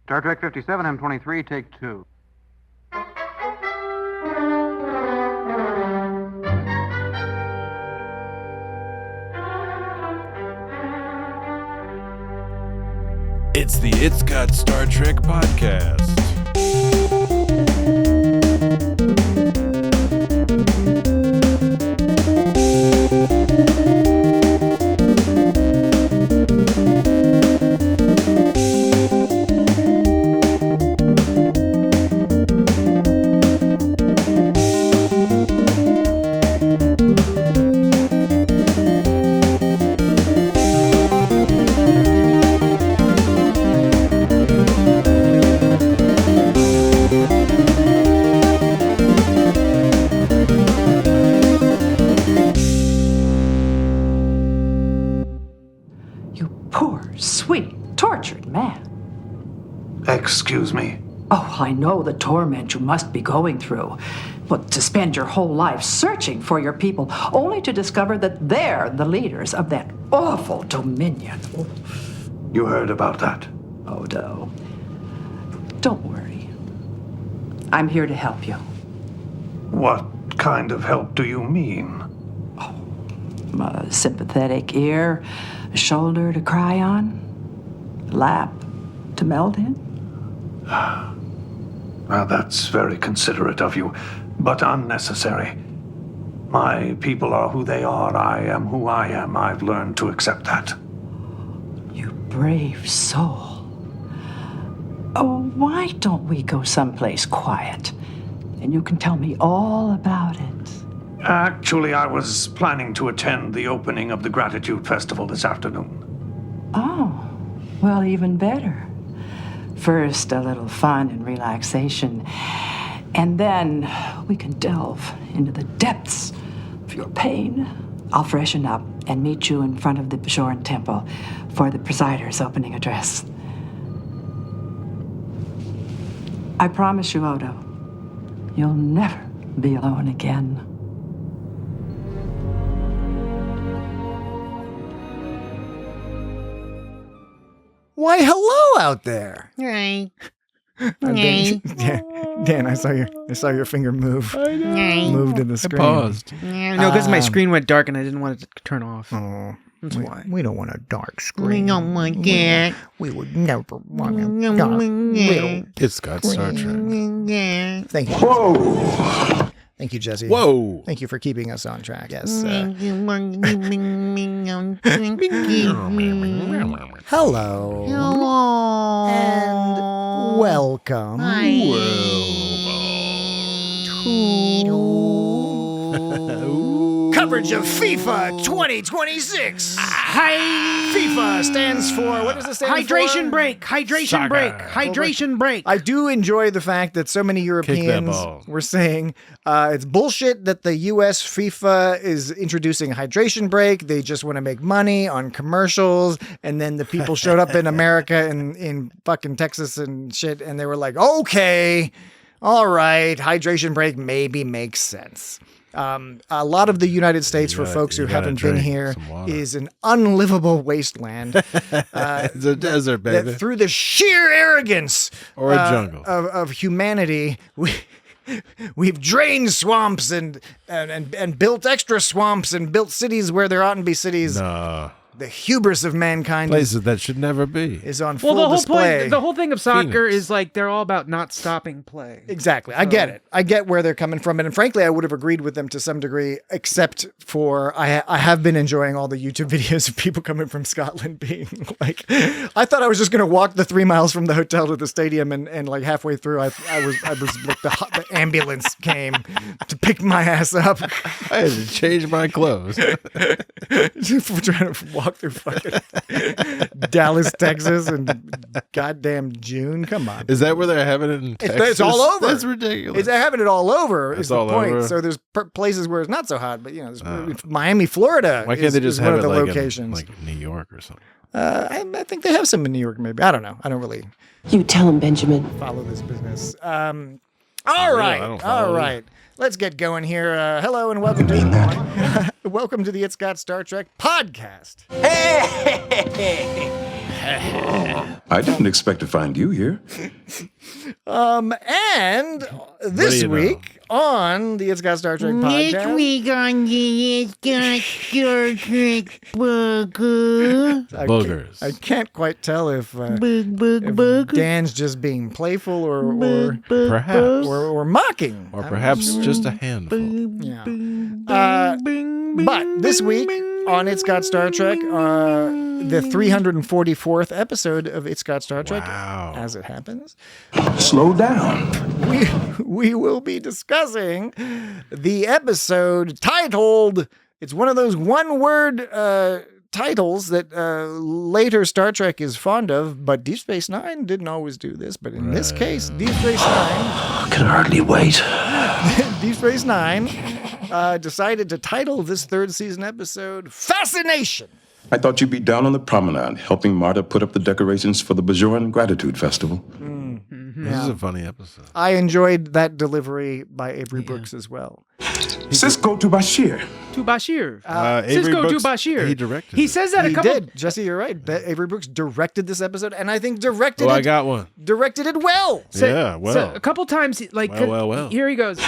Star Trek 57, M23, take 2. It's the It's Got Star Trek podcast. Excuse me? Oh, I know the torment you must be going through. But to spend your whole life searching for your people, only to discover that they're the leaders of that awful dominion. Oh. You heard about that? Oh, no. Don't worry. I'm here to help you. What kind of help do you mean? Oh, a sympathetic ear, a shoulder to cry on, a lap to melt in. Well, that's very considerate of you, but unnecessary. My people are who they are. I am who I am. I've learned to accept that. You brave soul. Oh, why don't we go someplace quiet, and you can tell me all about it? Actually, I was planning to attend the opening of the Gratitude Festival this afternoon. Oh, well, even better. First, a little fun and relaxation, and then we can delve into the depths of your pain. I'll freshen up and meet you in front of the Bajoran temple for the presider's opening address. I promise you, Odo, you'll never be alone again. Why, hello out there. Right. Dan, I saw your finger move. I know. Moved to the screen. I paused. No, because my screen went dark and I didn't want it to turn off. Oh, That's why. we don't want a dark We screen. don't want that. We would never want a dark little. It's Got Star Trek. Thank you. Whoa! Thank you, Jesse. Whoa! Thank you for keeping us on track. Yes. Hello. Hello. And welcome to coverage of FIFA 2026. Hi. FIFA stands for, what does it stand for? Hydration break. Hydration Saga. break. Hydration break. I do enjoy the fact that so many Europeans ball. were saying it's bullshit that the U.S. FIFA is introducing a hydration break. They just want to make money on commercials. And then the people showed up in America in fucking Texas and shit. And they were like, okay, all right, hydration break maybe makes sense. A lot of the United States, for folks who haven't been here, is an unlivable wasteland. It's a desert, baby. That through the sheer arrogance Or a jungle. of humanity, we've drained swamps and built extra swamps and built cities where there oughtn't to be cities. Nah. The hubris of mankind Places that should never be. is on full Well, the whole display. point, the whole thing of soccer Phoenix. is like they're all about not stopping play. Exactly. I get it. I get where they're coming from. And frankly, I would have agreed with them to some degree, except for I have been enjoying all the YouTube videos of people coming from Scotland being like, I thought I was just going to walk the 3 miles from the hotel to the stadium. And like halfway through, I was like the ambulance came to pick my ass up. I had to change my clothes. We're trying to walk through fucking Dallas, Texas, and goddamn June. Come on. Is that where they're having it in Texas? It's all over. That's ridiculous. They're having it all over. It's Is the all point. over? So there's places where it's not so hot, but you know, there's Miami, Florida. Why can't they just is one have of it the like locations? in like New York or something? I think they have some in New York. Maybe I don't know. I don't really You tell him, Benjamin. follow this business. All I right, don't all follow right. Let's get going here. Hello and welcome to welcome to the It's Got Star Trek podcast. I didn't expect to find you here. And this you know? week on the It's Got Star Trek podcast. Next week on the It's Got Star Trek burger. Boogers. I can't quite tell if Burger. Dan's just being playful or Perhaps. or mocking. Or perhaps just a handful. Yeah. But this week on It's Got Star Trek, the 344th episode of It's Got Star Trek, Wow. as it happens, Slow down. we will be discussing the episode titled, it's one of those one-word titles that later Star Trek is fond of, but Deep Space Nine didn't always do this. But in this case, Deep Space Nine... I can hardly wait. Deep Space Nine decided to title this third season episode Fascination. I thought you'd be down on the promenade helping Marta put up the decorations for the Bajoran Gratitude Festival. This is a funny episode. I enjoyed that delivery by Avery Brooks as well. Cisco to Bashir. To Bashir. Avery Cisco to Brooks, Bashir. he directed He it. says that a He couple. did. Jesse, you're right. Avery Brooks directed this episode, and I think directed Oh, I it got one. well. Yeah, well. So a couple times, like, Well. here he goes.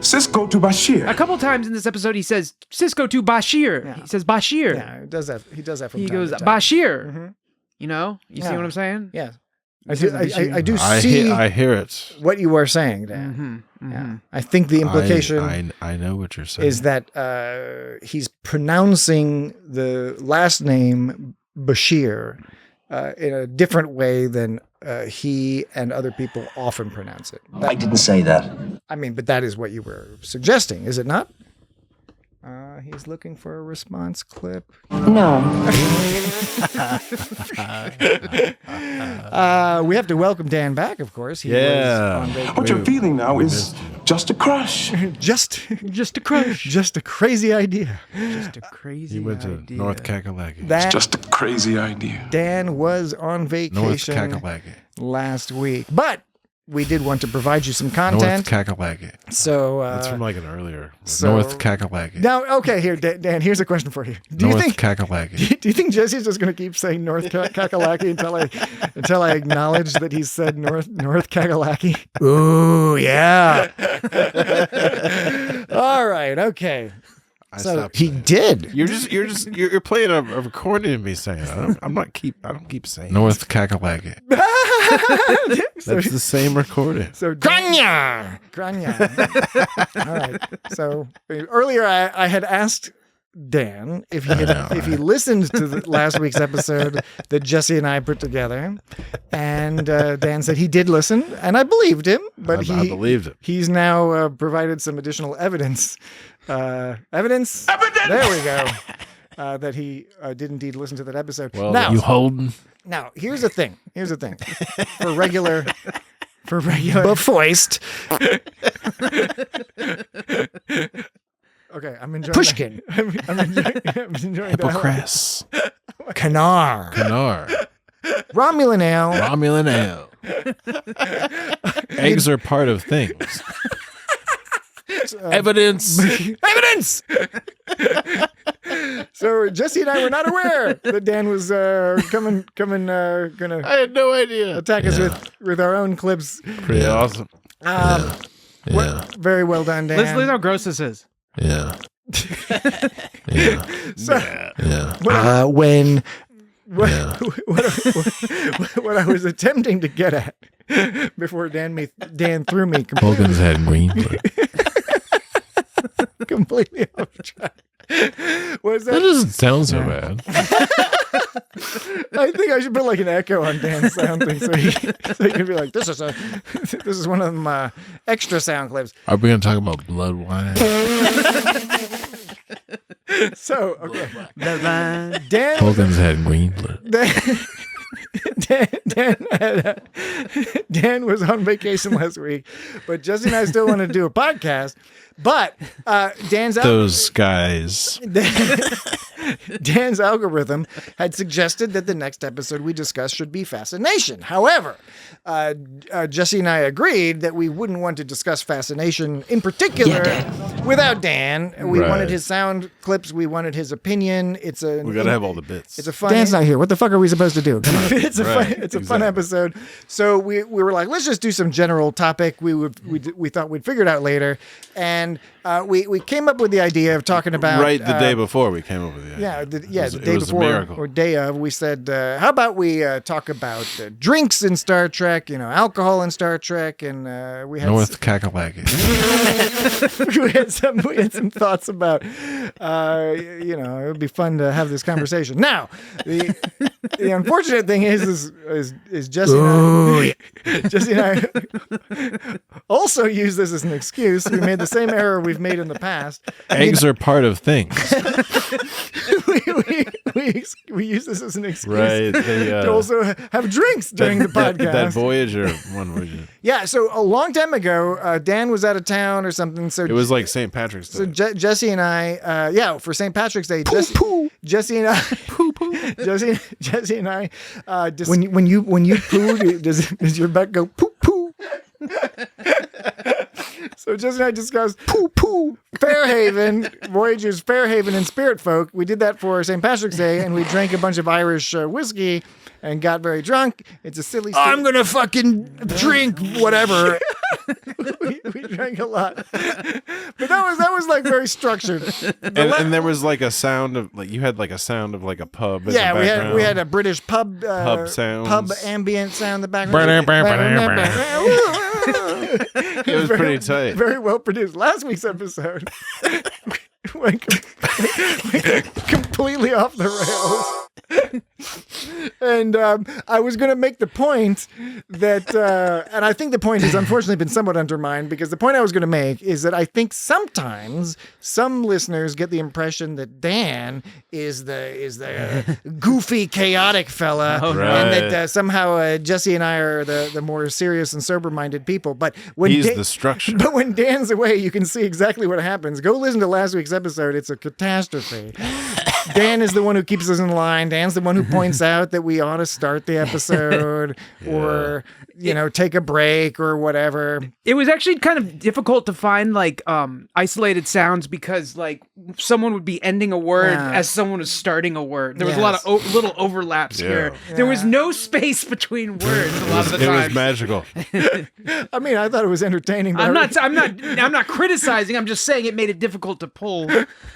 Cisco to Bashir. A couple times in this episode, he says Cisco to Bashir. Yeah. He says Bashir. Yeah, he does that. He does that from He time goes to time. Bashir. You know, you see Yeah. what I'm saying? Yeah, I He do. says Bashir. I do I see hear it. what you are saying, Dan. Yeah, I think the implication I know what you're saying. is that he's pronouncing the last name Bashir in a different way than he and other people often pronounce it. I didn't say that. I mean, but that is what you were suggesting, is it not? He's looking for a response clip. No. We have to welcome Dan back, of course. He Yeah. was on vacation. What you're feeling now is just a crush. Just Just a crush. just a crazy idea. Just a crazy He went to idea. North Kakalaki. That Just a crazy idea. Dan was on North vacation Kakalaki. last week, but we did want to provide you some North content. Kakalaki. So That's from like an earlier. so- North Kakalaki. now, okay, here, Dan. Here's a question for you. Do North you think? Kakalaki. Do you think Jesse's just going to keep saying North Kakalaki until I acknowledge that he said North Kakalaki? Ooh, yeah. All right, okay. I So stopped he saying it. did. You're playing a recording of me saying it. I don't keep saying North Kakalaki. So, That's the same recording. so Grania. All right. So earlier I had asked Dan if he listened to the last week's episode that Jesse and I put together, and Dan said he did listen, and I believed him. But I believed it. He's now provided some additional evidence. Evidence. There we go. That he did indeed listen to that episode. Well, now, you holding? now, here's the thing. For regular Befoist. Okay, I'm enjoying Pushkin. I'm enjoying that. Hippocrates. Canar. Romulan ale. Romulan ale. Eggs are part of things. Evidence. Evidence! So Jesse and I were not aware that Dan was gonna I had no idea. attack us with our own clips. Pretty awesome. Very well done, Dan. Listen how gross this is. Yeah. So, Yeah. when what I was attempting to get at before Dan threw me Hogan's had green blood. completely off track was That that doesn't sound so bad. I think I should put like an echo on Dan's sound thing so he can be like, this is one of them extra sound clips. Are we going to talk about blood wine? So okay, Dan Hogan's had green blood. Dan was on vacation last week, but Jesse and I still want to do a podcast But Those guys. Dan's algorithm had suggested that the next episode we discuss should be Fascination. However, Jesse and I agreed that we wouldn't want to discuss Fascination in particular without Dan. We wanted his sound clips. We wanted his opinion. We gotta have all the bits. It's a fun. Dan's not here. What the fuck are we supposed to do? Come on. It's a fun episode. So we were like, let's just do some general topic. We thought we'd figure it out later, and we came up with the idea of talking about the day before we came up with the idea. The day before or day of. We said, how about we talk about drinks in Star Trek, alcohol in Star Trek, and we had North Kakalaki. we had some thoughts about, it would be fun to have this conversation. Now, the unfortunate thing is Jesse and I also use this as an excuse. We made the same error we've made in the past. Eggs are part of things. we use this as an excuse to also have drinks during the podcast. That Voyager one was it? Yeah, so a long time ago, Dan was out of town or something. So it was like St. Patrick's Day. So Jesse and I, for St. Patrick's Day, Jesse and I, Jesse and I, when you poo, does your butt go poo poo? So Jesse and I discussed Fairhaven, Voyager's Fairhaven and Spirit Folk. We did that for St. Patrick's Day, and we drank a bunch of Irish whiskey and got very drunk. It's a silly story. I'm gonna fucking drink whatever. we drank a lot, but that was like very structured. And there was like a sound of you had like a sound of like a pub. Yeah, we had a British pub sounds, pub ambient sound in the background. It was pretty tight. Very well produced. Last week's episode went completely off the rails. And I was going to make the point that, and I think the point has unfortunately been somewhat undermined, because the point I was going to make is that I think sometimes some listeners get the impression that Dan is the goofy, chaotic fella, and that somehow Jesse and I are the more serious and sober-minded people. But when he's the structure. But when Dan's away, you can see exactly what happens. Go listen to last week's episode. It's a catastrophe. Dan is the one who keeps us in line. Dan's the one who points out that we ought to start the episode or, take a break or whatever. It was actually kind of difficult to find isolated sounds because someone would be ending a word as somean was starting a word. There was a lot of little overlaps here. Yeah. There was no space between words a lot of the time. It was magical. I mean, I thought it was entertaining. But I'm not criticizing. I'm just saying it made it difficult to pull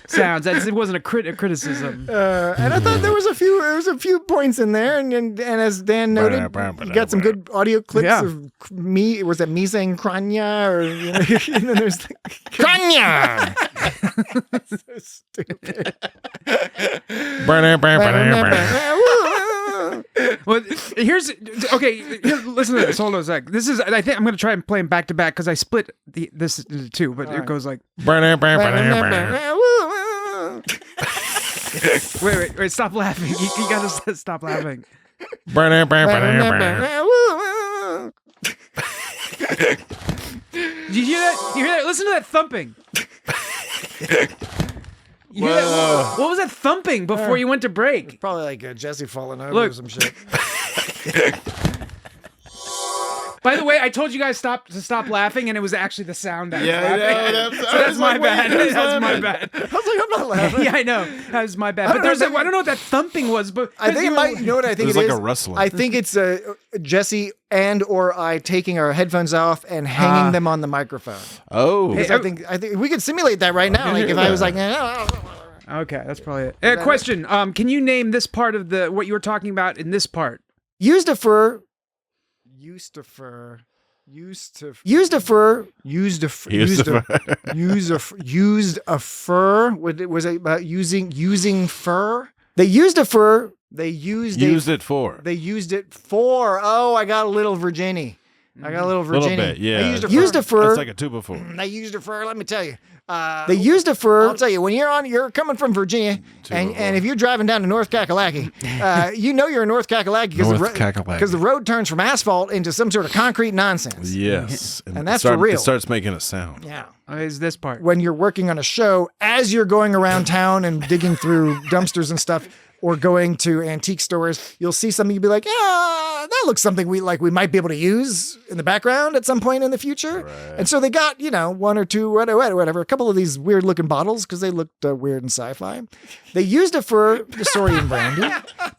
sounds. It wasn't a criticism. And I thought there was a few points in there, and as Dan noted, you got some good audio clips of me. Was it me saying "kranya" or and then there's Kranya. So stupid. Well, listen to this. Hold on a sec. I think I'm going to try and play them back to back because I split this into two, but it goes like. Wait, stop laughing. You gotta stop laughing. Did you hear that? You hear that? Listen to that thumping. You hear that? What was that thumping before you went to break? Probably like Jesse falling over or some shit. By the way, I told you guys to stop laughing, and it was actually the sound that was laughing. So that's my bad. That's my bad. I was like, I'm not laughing. Yeah, I know. That was my bad. But I don't know what that thumping was. But I think it might. You know what I think it is? It was like a rustling. I think it's Jesse and or I taking our headphones off and hanging them on the microphone. Oh, I think we could simulate that right now. Like if I was like. Okay, that's probably it. Question: can you name this part of what you were talking about in this part? Used a fur. Used a fur. Was it about using fur? They used a fur. They used it for. Oh, I got a little Virginie. A little bit, yeah. Used a fur. It's like a 2 before. They used a fur. Let me tell you. They used it for, I'll tell you, when you're coming from Virginia, and if you're driving down to North Kakalaki, you know you're in North Kakalaki because the road turns from asphalt into some sort of concrete nonsense. Yes. And that's for real. It starts making a sound. Yeah. Is this part. When you're working on a show, as you're going around town and digging through dumpsters and stuff, or going to antique stores, you'll see something, you'll be like, yeah, that looks something we might be able to use in the background at some point in the future. Right. And so they got, one or two, whatever, a couple of these weird looking bottles because they looked weird and sci-fi. They used it for the Saurian brandy.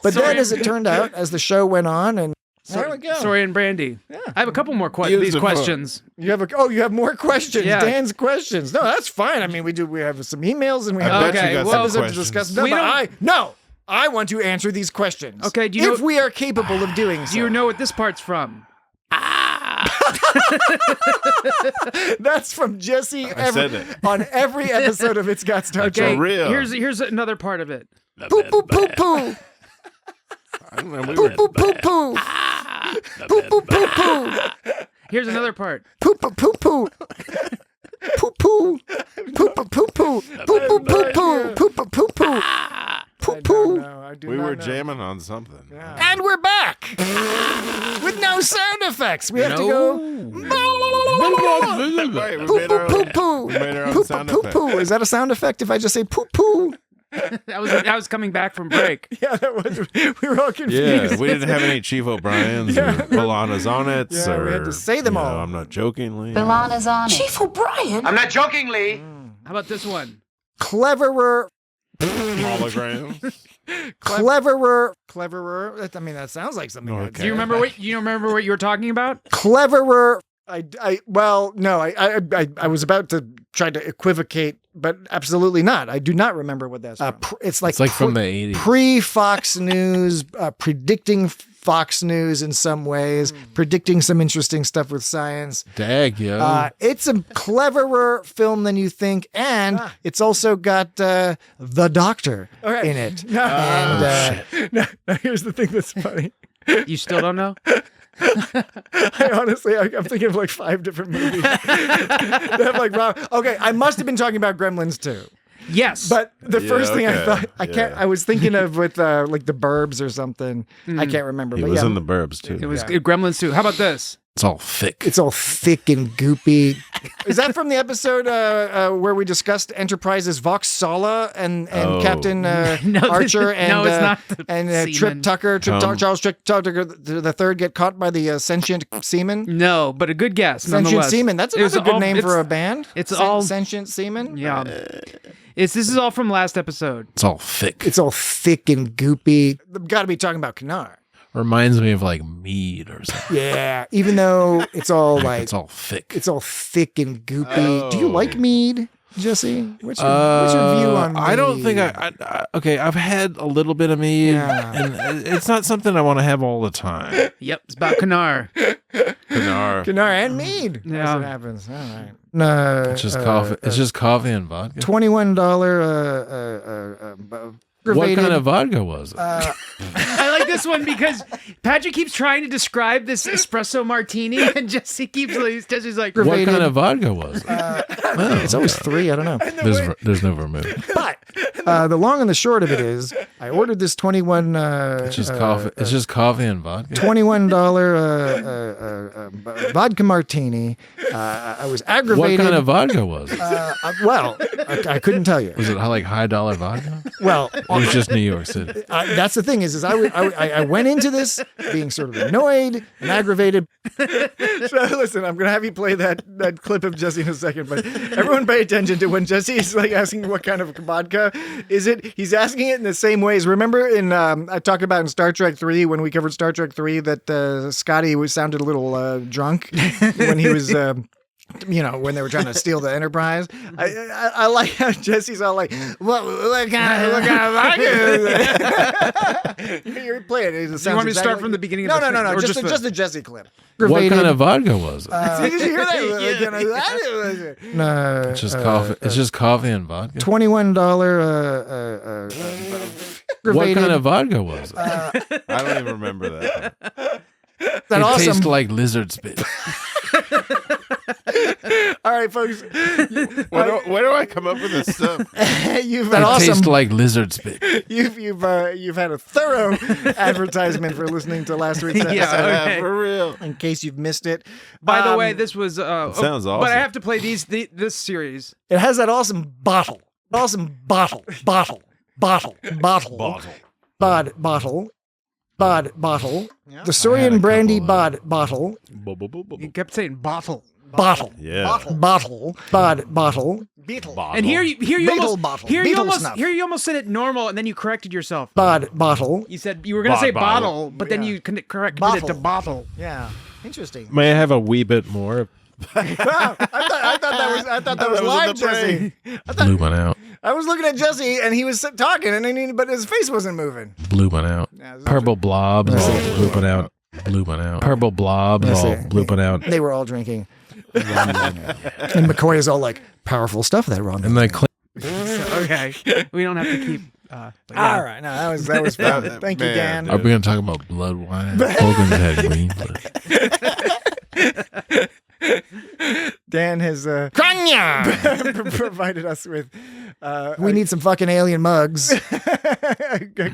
But then as it turned out, as the show went on, and there we go. Saurian brandy. Yeah. I have a couple more these questions. You have more questions. Yeah. Dan's questions. No, that's fine. I mean, we have some emails and we have episodes to discuss. No, I want to answer these questions. Okay, if we are capable of doing so. Do you know what this part's from? That's from Jesse on every episode of It's Got Star Trek. Okay, real. Here's another part of it. Poo poo poo poo. Poo poo poo poo. Poo poo poo poo. Here's another part. Poo poo poo poo. Poo poo. Poo poo poo poo. Poo poo poo poo. Poo poo poo poo. Poo poo. We were jamming on something. Yeah. And we're back with no sound effects. We have to go. Poo poo poo poo. We made our own sound effect. Is that a sound effect if I just say poo poo? I was coming back from break. Yeah, that was. We were all confused. Yeah, we didn't have any Chief O'Briens or Milana's on it. Yeah, we had to say them all. I'm not jokingly. Milana's on it. Chief O'Brien. I'm not jokingly. How about this one? Cleverer. Holograms. Cleverer. I mean, that sounds like something. Okay. Do you remember what you were talking about? Cleverer. I was about to try to equivocate, but absolutely not. I do not remember what that's from. It's like from the 80s. Pre-Fox News, predicting Fox News in some ways, predicting some interesting stuff with science. Dag, yeah. It's a cleverer film than you think, and it's also got The Doctor in it. Now, here's the thing that's funny. You still don't know? I honestly, I'm thinking of like 5 different movies. That have like okay, I must have been talking about Gremlins 2. Yes, but the first thing I thought, I was thinking of with like The Burbs or something. I can't remember. It was in The Burbs too. It was Gremlins 2. How about this? It's all thick. It's all thick and goopy. Is that from the episode where we discussed Enterprise's Vox Sala and Captain Archer and Trip Tucker, Charles Trip Tucker the third get caught by the sentient seaman? No, but a good guess. Sentient seaman. That's a good name for a band. It's all sentient seaman. Yeah. This is all from last episode. It's all thick. It's all thick and goopy. Got to be talking about Kanar. Reminds me of like mead or something. Yeah, even though it's all like it's all thick. It's all thick and goopy. Oh. Do you like mead, Jesse? What's your view on mead? I don't think okay, I've had a little bit of mead, and it's not something I want to have all the time. Yep, it's about Kanar. Kanar and mead. Yeah, that's what happens. All right. No, it's just coffee. It's just coffee and vodka. $21. What kind of vodka was it? I like this one because Patrick keeps trying to describe this espresso martini, and Jesse's like, what kind of vodka was it? It's always 3. I don't know. There's no vermouth. But the long and the short of it is, I ordered this 21. It's just coffee. It's just coffee and vodka. $21 vodka martini. I was aggravated. What kind of vodka was it? I couldn't tell you. Was it like $high vodka? Well, it was just New York City. That's the thing is I went into this being sort of annoyed and aggravated. So listen, I'm going to have you play that clip of Jesse in a second, but everyone pay attention to when Jesse is like asking what kind of vodka is it. He's asking it in the same ways. Remember I talked about in Star Trek 3 when we covered Star Trek 3 that Scotty sounded a little drunk when he was when they were trying to steal the Enterprise. I like how Jesse's all like, what kind of vodka is it? You're playing it. Do you want me to start from the beginning? No. Just the Jesse clip. What kind of vodka was it? Did you hear that? No. It's just coffee. It's just coffee and vodka. $21. What kind of vodka was it? I don't even remember that. That it awesome. tastes like lizard spit. All right, folks. Where do I come up with this stuff? You've had awesome. Tastes like lizard spit. You've had a thorough advertisement for listening to last week's episode. okay. For real. In case you've missed it. By the way, this was sounds But awesome. I have to play this series. It has that awesome bottle. Awesome bottle. Bottle. Bottle. Bottle. Bod bottle. Bod bottle. The Saurian brandy bod bottle. You kept saying bottle. Bottle. Yeah. Bottle. Bod bottle. Beetle. And here you Beetle bottle. Beetle snuff. you almost said it normal, and then you corrected yourself. Bod bottle. You said you were going to say Bottle. bottle, but then you corrected Bottle. it to bottle. Yeah. Interesting. May I have a wee bit more? I thought that was live, Jesse. Blew one out. I was looking at Jesse and he was talking, but his face wasn't moving. Blew one out. Purple blobs all blooping out. Blew one out. Purple blobs all blooping out. They were all drinking. And McCoy is all like, powerful stuff there, Ron. And they Okay, we don't have to keep. All right, no, that was fun. Thank you, Dan. Are we going to talk about blood wine? Hogan's had green blood. Dan has provided us with. We need some fucking alien mugs.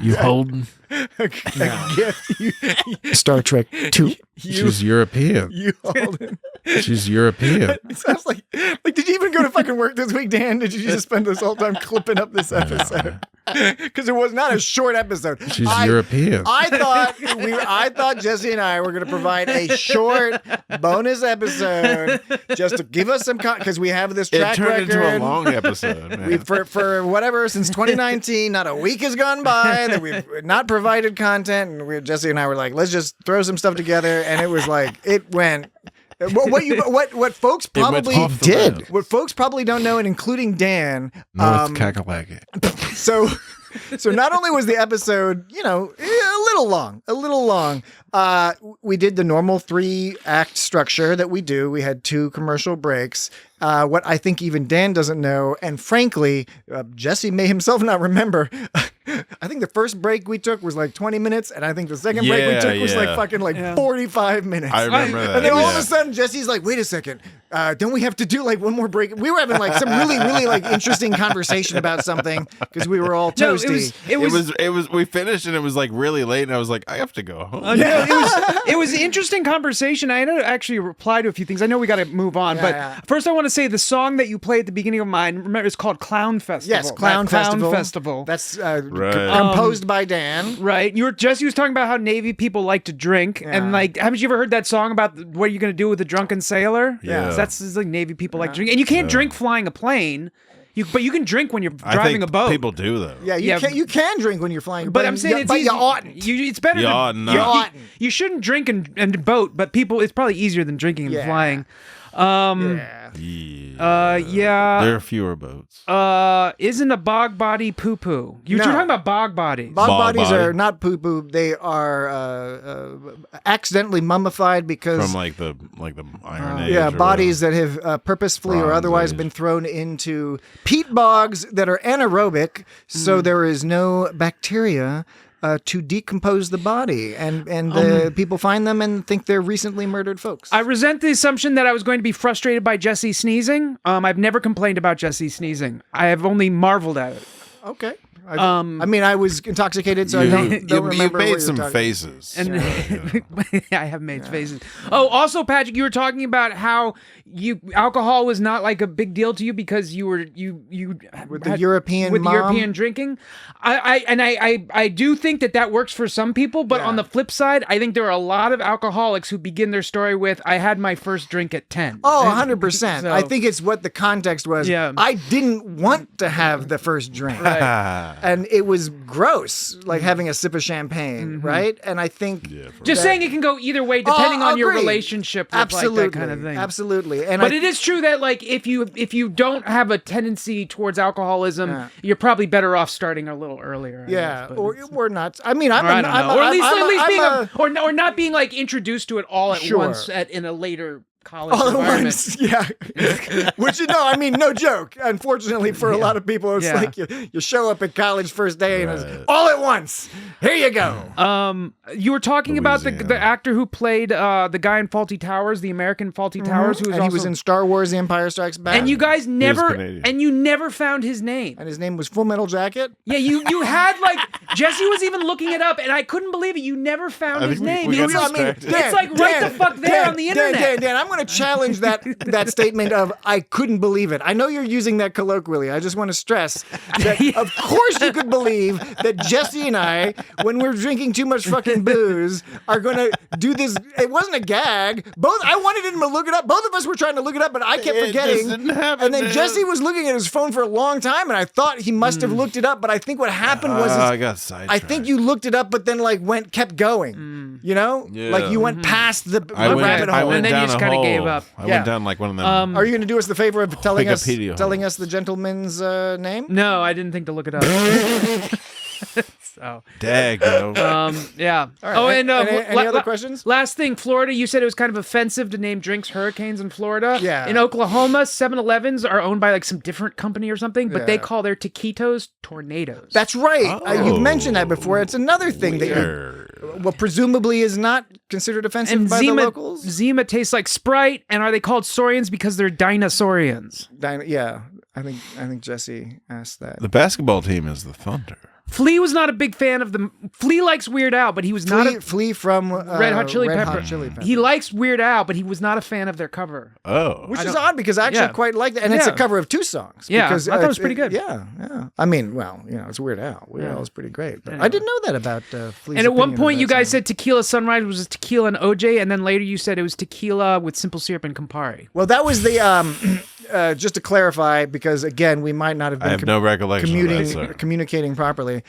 You holding? Star Trek 2. She's European. You Holden. She's European. It sounds like did you even go to fucking work this week, Dan? Did you just spend this whole time clipping up this episode? Because it was not a short episode. She's European. I thought Jesse and I were going to provide a short bonus episode just to give us some because we have this track it turned record. into a long episode, man. For whatever since 2019, not a week has gone by that we've not provided content, and Jesse and I were like, let's just throw some stuff together, and it was like it went. What folks probably did, what folks probably don't know, and including Dan, North Kakalaki. So not only was the episode, a little long, we did the normal 3-act structure that we do. We had 2 commercial breaks. What I think even Dan doesn't know, and frankly, Jesse may himself not remember. I think the first break we took was like 20 minutes, and I think the second break we took was like fucking 45 minutes. I remember that. And then all of a sudden, Jesse's like, "Wait a second, don't we have to do like one more break?" We were having like some really like interesting conversation about something because we were all toasty. It was. We finished and it was like really late, and I was like, I have to go home. It was an interesting conversation. I had to actually reply to a few things. I know we got to move on, but first I want to say the song that you played at the beginning of mine. Remember, it's called Clown Festival. Yes, Clown Festival. That's composed by Dan. Right. Jesse was talking about how Navy people like to drink, and like, haven't you ever heard that song about what are you going to do with a drunken sailor? Yeah. So that's like Navy people like to drink, and you can't drink flying a plane. But you can drink when you're driving a boat. People do though. Yeah, you can drink when you're flying a but plane. I'm saying it's easy. You oughtn't. It's better. You oughtn't. You shouldn't drink and boat, but it's probably easier than drinking and flying. There are fewer boats. Isn't a bog body poo poo? You're talking about bog bodies. Bog bodies are not poo poo. They are accidentally mummified because From like the Iron Age. yeah, or bodies that have purposefully or Bronze otherwise Age. been thrown into peat bogs that are anaerobic, so there is no bacteria to decompose the body, and people find them and think they're recently murdered folks. I resent the assumption that I was going to be frustrated by Jesse sneezing. I've never complained about Jesse sneezing. I have only marveled at it. Okay. I mean, I was intoxicated, so I don't remember. You what made you're some talking- faces. And I have made faces. Oh, also, Patrick, you were talking about how alcohol was not like a big deal to you because you were With the European with mom? European drinking. I do think that works for some people, but on the flip side, I think there are a lot of alcoholics who begin their story with "I had my first drink at 10." Oh, 100%. So- I think it's what the context was. Yeah. I didn't want to have the first drink. Right. And it was gross, like having a sip of champagne, right? And I think... Just saying it can go either way depending on your agreed. relationship with Absolutely. like that kind of thing. Absolutely. And But it is true that like if you don't have a tendency towards you're probably better off starting a little earlier. I guess, but or not. I mean, or at least being or not being like introduced to it all at once in a later college All at environment. once, yeah. Which, I mean, no joke. Unfortunately, for a lot of people, it's like you show up at college first day and it's all at once. Here you go. You were talking about the actor who played the guy in Faulty Towers, the American Faulty Towers, who was he was in Star Wars: The Empire Strikes Back. And you guys never, Canadian. and you never found his name. And his name was Full Metal Jacket. Yeah, you had like Jesse was even looking it up, and I couldn't believe it. You never found his name. we It got was- distracted. it's like right the fuck there on the internet. Dan, I'm going to challenge that statement of I couldn't believe it. I know you're using that colloquially. I just want to stress that of course you could believe that Jesse and I, when we're drinking too much fucking booze, are going to do this. It wasn't a gag. I wanted him to look it up. Both of us were trying to look it up, but I kept forgetting. And then Jesse was looking at his phone for a long time, and I thought he must have looked it up. But I think what happened was I got sidetracked. I think you looked it up, but then kept going. You know, Yeah. like you went past the rabbit hole. I went And then you down just a kinda hole. gave up. I Yeah. went down like one of them. Are you going to do us the favor of telling us Wikipedia the gentleman's name? No, I didn't think to look it up. So, Dag, yo. yeah. All right. Oh, and any other questions? Last thing, Florida. You said it was kind of offensive to name drinks hurricanes in Florida. Yeah. In Oklahoma, 7-Elevens are owned by like some different company or something, but they Yeah. call their taquitos tornadoes. That's right. You've mentioned that before. It's another thing that presumably is not considered offensive and by the locals. Zima tastes like Sprite, and are they called Saurians because they're dinosaurians? Yeah, I think Jesse asked that. The basketball team is the Thunder. Flea was not a big fan of them. Flea likes Weird Al, but he was not a Flea from Red Hot Chili Red Pepper. Hot Chili Pepper. He likes Weird Al, but he was not a fan of their cover. Oh. Which is odd because I actually Yeah. quite like that. And it's a Yeah. cover of two songs. Yeah, because, I thought it was pretty good. Yeah. I mean, well, it's Weird Al. Weird Al is pretty great. But I didn't know that about Flea's And at one opinion of point, that you guys song. said Tequila Sunrise was tequila and OJ, and then later you said it was tequila with simple syrup and Campari. Well, that was the just to clarify, because again, we might not have been I have no recollection of that, sir. communicating properly.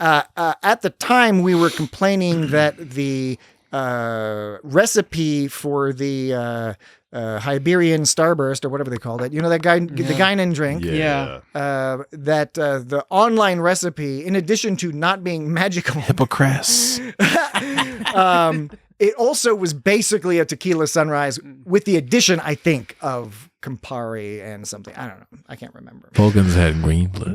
At the time, we were complaining that the recipe for the Iberian Starburst, or whatever they called it, that guy, the Guinan drink. Yeah. That the online recipe, in addition to not being magical, Hippocrates. it also was basically a tequila sunrise with the addition, I think, of Campari and something. I don't know. I can't remember. Vulcans had green blood.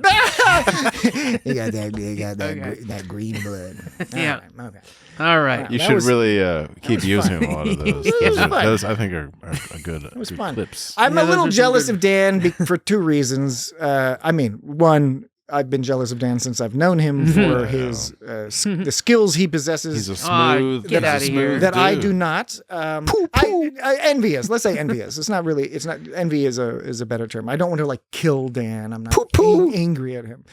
You got that green blood. Yeah. Okay. All right. You That should was- really keep using a lot of those. was fun. Those, I think, are good, It was good fun. clips. I'm Yeah, a those little are some jealous good- of Dan for two reasons. I mean, one, I've been jealous of Dan since I've known him for his the skills he possesses. He's a smooth, get he's a outta smooth here. that I dude. do not. I envious. Let's say envious. It's not really. It's not. Envy is a better term. I don't want to kill Dan. I'm not angry at him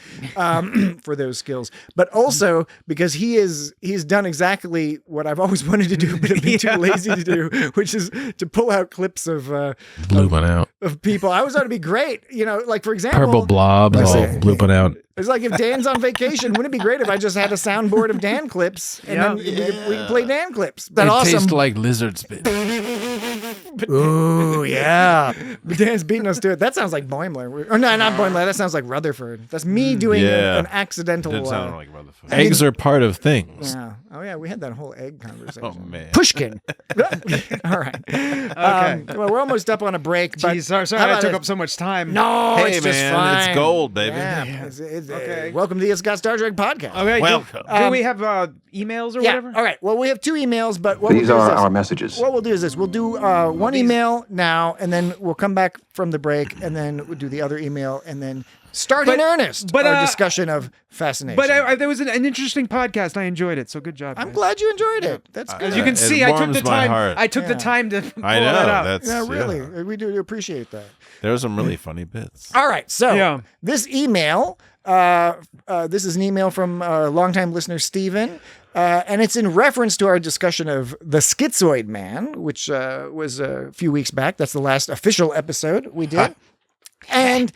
for those skills, but also because he's done exactly what I've always wanted to do, but have been too lazy to do, which is to pull out clips of Blooping out. of people. I always thought it'd be great. Like for example, Purple blobs Let's all say- blooping out. it's like if Dan's on vacation, wouldn't it be great if I just had a soundboard of Dan clips and then we could play Dan clips? That's awesome. like lizard spit. Ooh, yeah. But Dan's beating us to it. That sounds like Boimler. Or no, not Boimler. That sounds like Rutherford. That's me doing Yeah. an accidental. Did sound like Rutherford. I Eggs are part of things. Yeah. Oh yeah, we had that whole egg conversation. Oh man. Pushkin. All right. Okay. Well, we're almost up on a break. But Jeez, sorry how I about took this? up so much time. No, Hey it's just man, fine. it's gold, baby. Yeah. Okay. Welcome to the It's Got Star Trek podcast. Okay. Welcome. Do we have emails or Yeah. whatever? All right. Well, we have two emails, but what These we'll do are is this. our messages. What we'll do is this. We'll do one email now, and then we'll come back from the break, and then we'll do the other email, and then start in earnest our discussion of Fascination. But there was an interesting podcast. I enjoyed it. So good job. I'm guys. glad you enjoyed it. That's good. As you can It see, I took warms the my time. heart. I took the time to pull I know. that out. That's Yeah, really. We do appreciate that. There were some really funny bits. All right. So Yeah. this email, this is an email from longtime listener Steven. And it's in reference to our discussion of the Schizoid Man, which was a few weeks back. That's the last official episode we did. And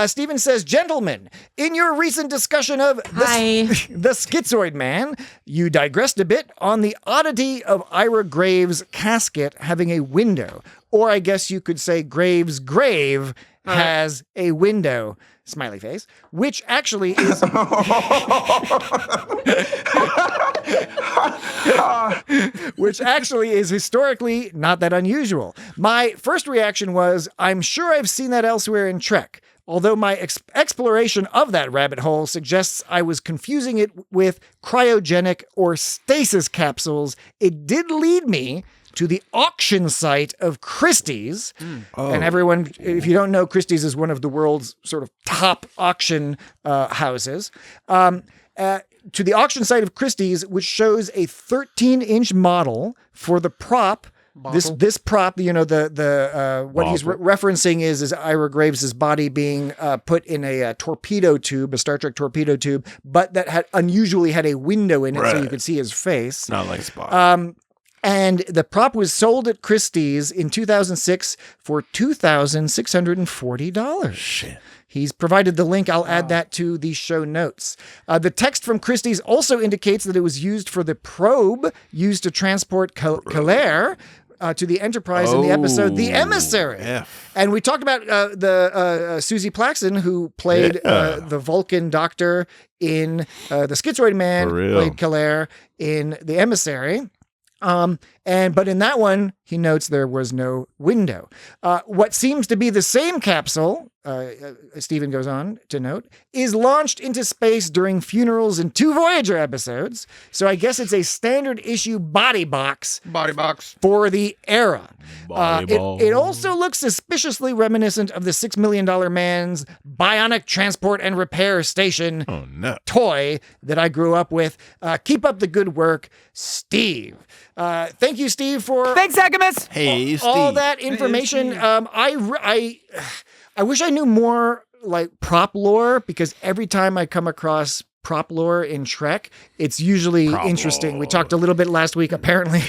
Stephen says, gentlemen, in your recent discussion of the Schizoid Man, you digressed a bit on the oddity of Ira Graves' casket having a window. Or I guess you could say Graves' grave has a window. Smiley face. Which actually is... which actually is historically not that unusual. My first reaction was, I'm sure I've seen that elsewhere in Trek. Although my exploration of that rabbit hole suggests I was confusing it with cryogenic or stasis capsules, it did lead me to the auction site of Christie's. And everyone, if you don't know, Christie's is one of the world's sort of top auction houses. To the auction site of Christie's, which shows a 13-inch model for the prop. This prop, you know, the what he's referencing is Ira Graves' body being put in a torpedo tube, a Star Trek torpedo tube, but that had unusually had a window in it so you could see his face. Not like Spock. And the prop was sold at Christie's in 2006 for $2,640. Shit. He's provided the link. I'll add that to the show notes. The text from Christie's also indicates that it was used for the probe used to transport Kalair to the Enterprise in the episode The Emissary. Yeah. And we talked about the Susie Plaxton, who played the Vulcan doctor in The Schizoid Man, played Kalair in The Emissary. But in that one, he notes there was no window. What seems to be the same capsule, Stephen goes on to note, is launched into space during funerals in 2 Voyager episodes. So I guess it's a standard issue body box. For the era. It also looks suspiciously reminiscent of the $6 Million Man's bionic transport and repair station toy that I grew up with. Keep up the good work, Steve. Thank you, Steve, for Thanks, Agamus. Hey, Steve. all that information. I wish I knew more like prop lore, because every time I come across prop lore in Trek, it's usually interesting. We talked a little bit last week, apparently,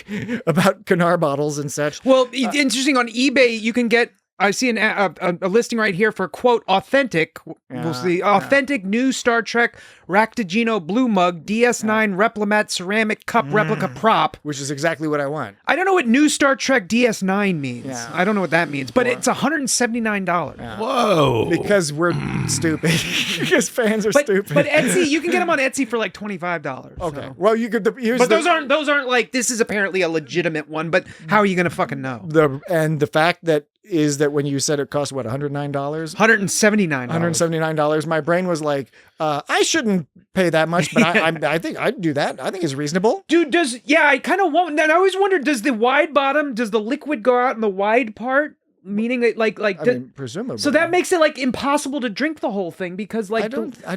about Kanar bottles and such. Well, interesting, on eBay, you can get, I see a listing right here for, quote, authentic. We'll see. Authentic new Star Trek Raktajino blue mug, DS9 Replimat ceramic cup replica prop. Which is exactly what I want. I don't know what new Star Trek DS9 means. Yeah. I don't know what that means, but it's $179. Yeah. Whoa. Because we're stupid. Because fans are stupid. But Etsy, you can get them on Etsy for like $25. Okay. So. Well, you could. Those aren't like, this is apparently a legitimate one, but how are you going to fucking know? The fact that is that when you said it cost, what, $109? $179. My brain was like, I shouldn't pay that much, but I think I'd do that. I think it's reasonable. Dude, I kind of want, and I always wondered, does the liquid go out in the wide part? Meaning that presumably. So that makes it like impossible to drink the whole thing, because like I don't think so,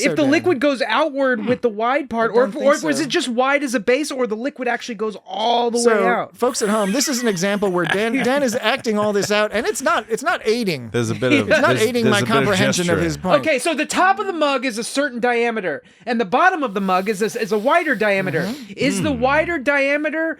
if the Dan. liquid goes outward with the wide part, or was it just wide as a base, or the liquid actually goes all the way out? Folks at home, this is an example where Dan is acting all this out, and it's not aiding. There's a bit of it's not aiding my comprehension of his point. Okay, so the top of the mug is a certain diameter, and the bottom of the mug is a wider diameter. Mm-hmm. Is the wider diameter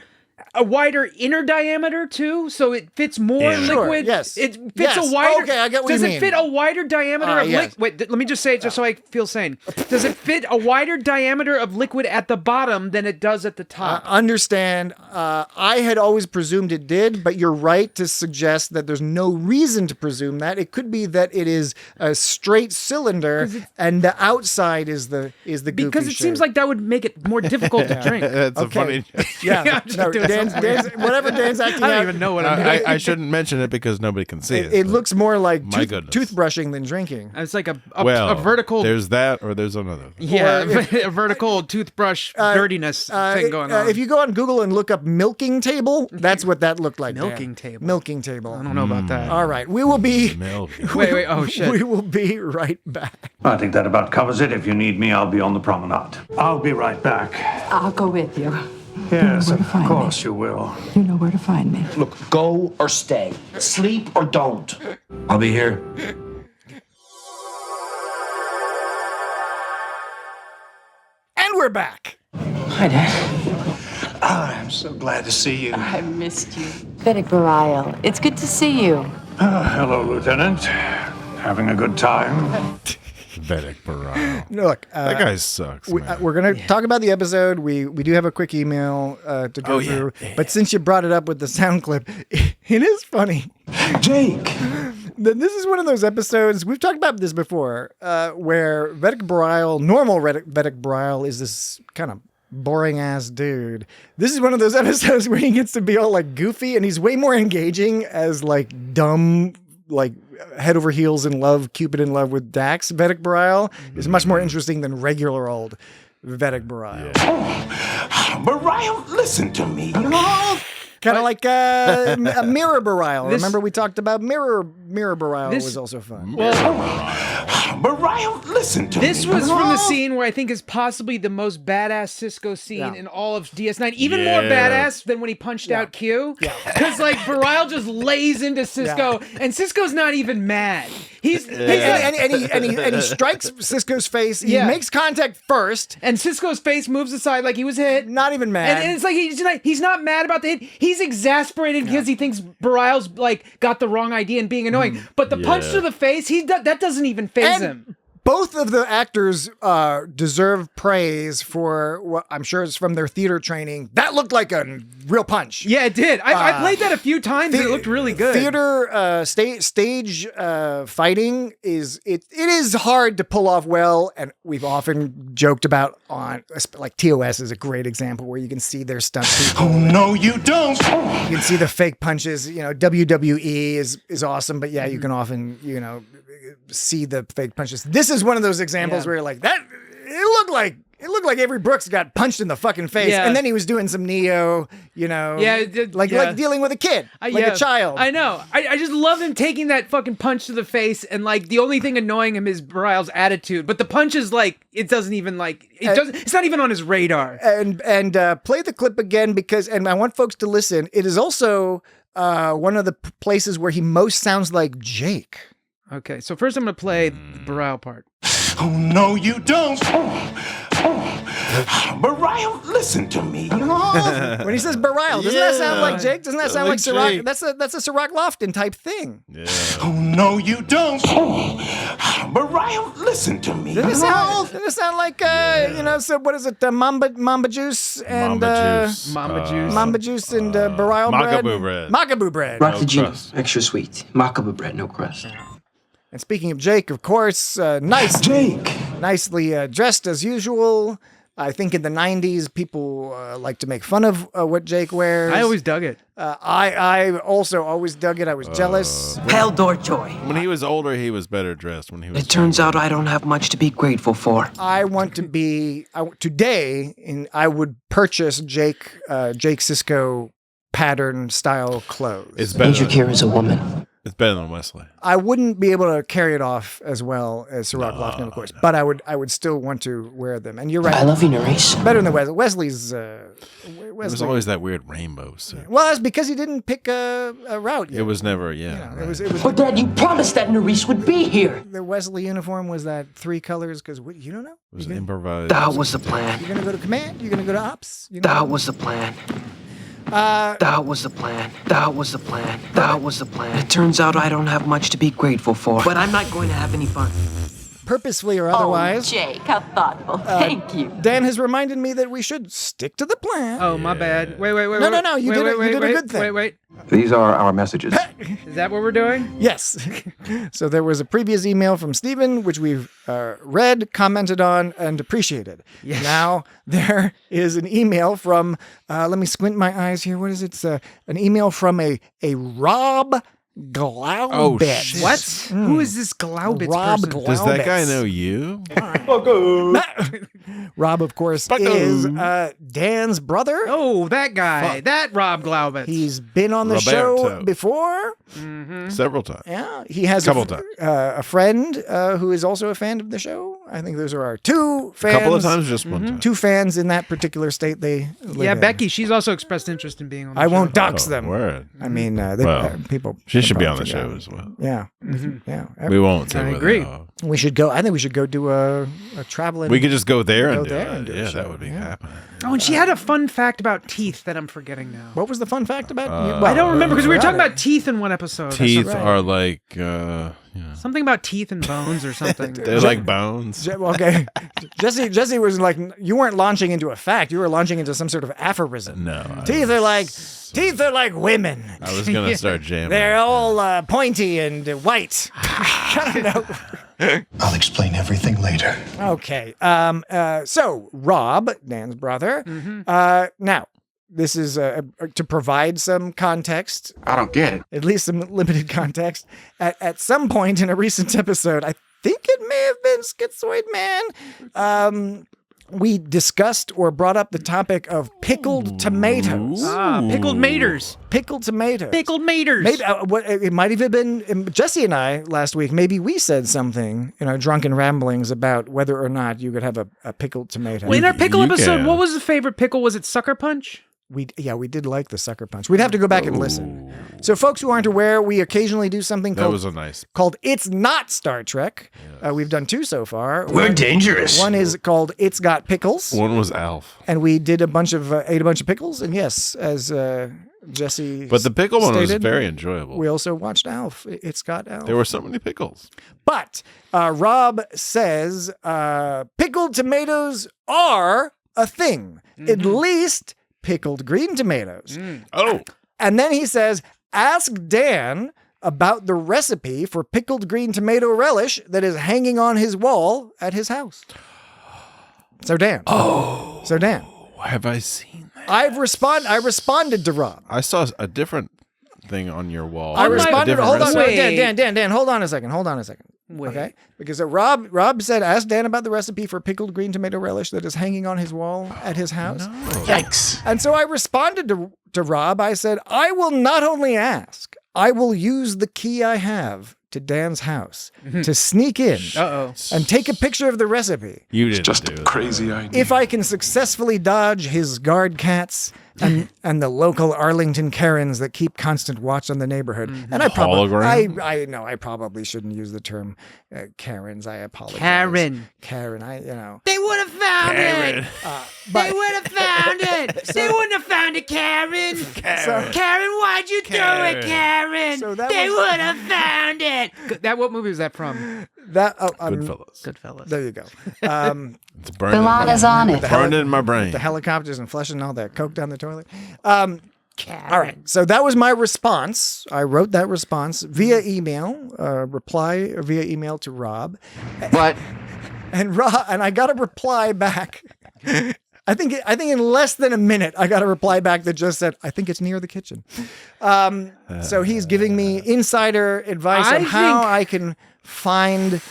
a wider inner diameter too, so it fits more liquid? Sure, yes. It fits a wider. Okay, I get what you mean. Does it fit a wider diameter of yes. liquid? Wait, let me just say it just so I feel sane. Does it fit a wider diameter of liquid at the bottom than it does at the top? Understand. I had always presumed it did, but you're right to suggest that there's no reason to presume that. It could be that it is a straight cylinder and the outside is the goofy because it shape. seems like that would make it more difficult to drink. That's a funny. Yeah. No, Dan's whatever Dan's acting out. I don't even know what I'm doing. I shouldn't mention it because nobody can see it. It looks more like My goodness. toothbrushing than drinking. It's like a Well, vertical. There's that, or there's another. Yeah, a vertical toothbrush dirtiness thing going on. If you go on Google and look up milking table, that's what that looked like. Milking Dan. table. Milking table. I don't know about that. All right, we will be. Wait. Oh shit. We will be right back. I think that about covers it. If you need me, I'll be on the promenade. I'll be right back. I'll go with you. Yes, Where to of find course you will. You know where to find me. Look, go or stay. Sleep or don't. I'll be here. And we're back. Hi, Dad. I'm so glad to see you. I missed you. Vedic Barile, it's good to see you. Hello, Lieutenant. Having a good time? Vedic Baral. Look, That guy sucks, man. we're going to talk about the episode. We do have a quick email to go through. But since you brought it up with the sound clip, it is funny. Jake! This is one of those episodes, we've talked about this before, where Vedic Baral, normal Vedic Baral, is this kind of boring ass dude. This is one of those episodes where he gets to be all like goofy, and he's way more engaging as like dumb, like head over heels in love, Cupid in love with Dax. Vedic Baral is much more interesting than regular old Vedic Baral. Baral, listen to me. Kind of like a Mirror Baral. Remember we talked about Mirror Baral was also fun. Baral, listen to me. This was from the scene where I think is possibly the most badass Cisco scene in all of DS9. Even more badass than when he punched out Q. Because like Baral just lays into Cisco, and Cisco's not even mad. He's and he strikes Cisco's face. He makes contact first, and Cisco's face moves aside like he was hit. Not even mad. And it's like he's not mad about the hit. He's exasperated because he thinks Baral's like got the wrong idea and being annoying. But the punch to the face, that doesn't even faze him. Both of the actors deserve praise for what I'm sure is from their theater training. That looked like a real punch. Yeah, it did. I played that a few times and it looked really good. Theater stage fighting is hard to pull off well, and we've often joked about on like TOS is a great example where you can see their stunt people. Oh no, you don't. You can see the fake punches. You know, WWE is awesome, but you can often see the fake punches. This is one of those examples where you're like, that it looked like Avery Brooks got punched in the fucking face, and then he was doing some Neo, like dealing with a kid, like a child. I know. I just love him taking that fucking punch to the face, and like the only thing annoying him is Baral's attitude, but the punch is like it doesn't even it's not even on his radar. And play the clip again and I want folks to listen. It is also one of the places where he most sounds like Jake. Okay, so first I'm going to play the Baral part. Oh, no, you don't. Baral, listen to me. When he says Baral, doesn't that sound like Jake? Doesn't that sound like Sirach? That's a Sirach Lofton type thing. Yeah. Oh, no, you don't. Baral, listen to me. Doesn't it sound like, so what is it, Mamba Juice and... Mamba Juice and Baral bread? Macaboo bread. Macaboo bread. Rock extra sweet. Macaboo bread, no crust. And speaking of Jake, of course, nicely dressed as usual. I think in the 90s, people like to make fun of what Jake wears. I always dug it. I also always dug it. I was jealous. Pale door joy. When he was older, he was better dressed. When he was It turns out I don't have much to be grateful for. I want to be today. I would purchase Jake Sisko pattern style clothes. It's better. Major Care is a woman. It's better than Wesley. I wouldn't be able to carry it off as well as Sirach Lofton, of course, but I would still want to wear them. And you're right. I love you, Nerys. Better than Wesley. Wesley's. It was always that weird rainbow suit. Well, that's because he didn't pick a route yet. It was never, It was. But Dad, you promised that Nerys would be here. The Wesley uniform was that 3 colors because you don't know. It was improvised. That was the plan. You're gonna go to command. You're gonna go to ops. That was the plan. That was the plan. That was the plan. That was the plan. It turns out I don't have much to be grateful for. But I'm not going to have any fun. Purposefully or otherwise. Oh, Jake, how thoughtful. Thank you. Dan has reminded me that we should stick to the plan. Oh, my bad. Wait. No. You did a good thing. Wait. These are our messages. Is that what we're doing? Yes. So there was a previous email from Stephen, which we've read, commented on, and appreciated. Yes. Now there is an email from, let me squint my eyes here. What is it? It's an email from a Rob Glaubitz. Oh, shit. What? Who is this Glaubitz Rob person? Glaubitz. Does that guy know you? Rob, of course, is Dan's brother. Oh, that guy. Fuck. That Rob Glaubitz. He's been on the show before. Mm-hmm. Several times. Yeah. He has times. A friend who is also a fan of the show. I think those are our 2 fans. A couple of times, just one time. 2 fans in that particular state they live in. Becky, she's also expressed interest in being on the show. I won't dox them. Word. I mean, people. She should be on the show as well. Yeah. Mm-hmm. Yeah. We won't. I agree. We should go. I think we should go do a traveling. We could just go there and do it. Yeah, that would be happening. Oh, and she had a fun fact about teeth that I'm forgetting now. What was the fun fact about? I don't remember because we were talking about teeth in one episode. Teeth are like, Something about teeth and bones or something. They're like bones. Okay, Jesse was like, you weren't launching into a fact. You were launching into some sort of aphorism. No. Teeth are like women. I was gonna start jamming. They're all pointy and white. I don't know. I'll explain everything later. Okay. So Rob, Dan's brother. Now, this is to provide some context. I don't get it. At least some limited context. At some point in a recent episode, I think it may have been Schizoid Man, we discussed or brought up the topic of pickled tomatoes. Pickled maters. Pickled tomatoes. Pickled maters. Maybe it might have been Jesse and I last week. Maybe we said something in our drunken ramblings about whether or not you could have a pickled tomato. Well, in our pickle episode, what was the favorite pickle? Was it Sucker Punch? We did like the Sucker Punch. We'd have to go back and listen. So, folks who aren't aware, we occasionally do something called It's Not Star Trek. Yes. We've done 2 so far. We're dangerous. One is called It's Got Pickles. One was Alf. And we did ate a bunch of pickles. And yes, as Jesse But the pickle one was stated, very enjoyable. we also watched Alf. It's Got Alf. There were so many pickles. But Rob says pickled tomatoes are a thing. At least pickled green tomatoes. Oh. And then he says, ask Dan about the recipe for pickled green tomato relish that is hanging on his wall at his house. So Dan. Have I seen that? I responded to Rob. I saw a different thing on your wall. I responded. Hold on, recipe. Dan. Hold on a second. Wait. Okay, because Rob said, ask Dan about the recipe for pickled green tomato relish that is hanging on his wall at his house. Yikes. And so I responded to Rob. I said, I will not only ask, I will use the key I have to Dan's house to sneak in and take a picture of the recipe. You didn't Just do a that. crazy idea. If I can successfully dodge his guard cats and the local Arlington Karens that keep constant watch on the neighborhood. And I Hologram? I know I probably shouldn't use the term Karens. I apologize. Karen. They would have found it. They would have found it. They wouldn't have found it, Karen. Karen, why'd you throw it, Karen? So that They was- would have found it. What movie was that from? Goodfellas. Goodfellas. There you go. It's burning. Bilana's on it. Burned in my brain. The helicopters and flushing all that coke down the toilet. All right. So that was my response. I wrote that response via email, reply via email to Rob. But And I got a reply back. I think in less than a minute, I got a reply back that just said, I think it's near the kitchen. So he's giving me insider advice on how I can find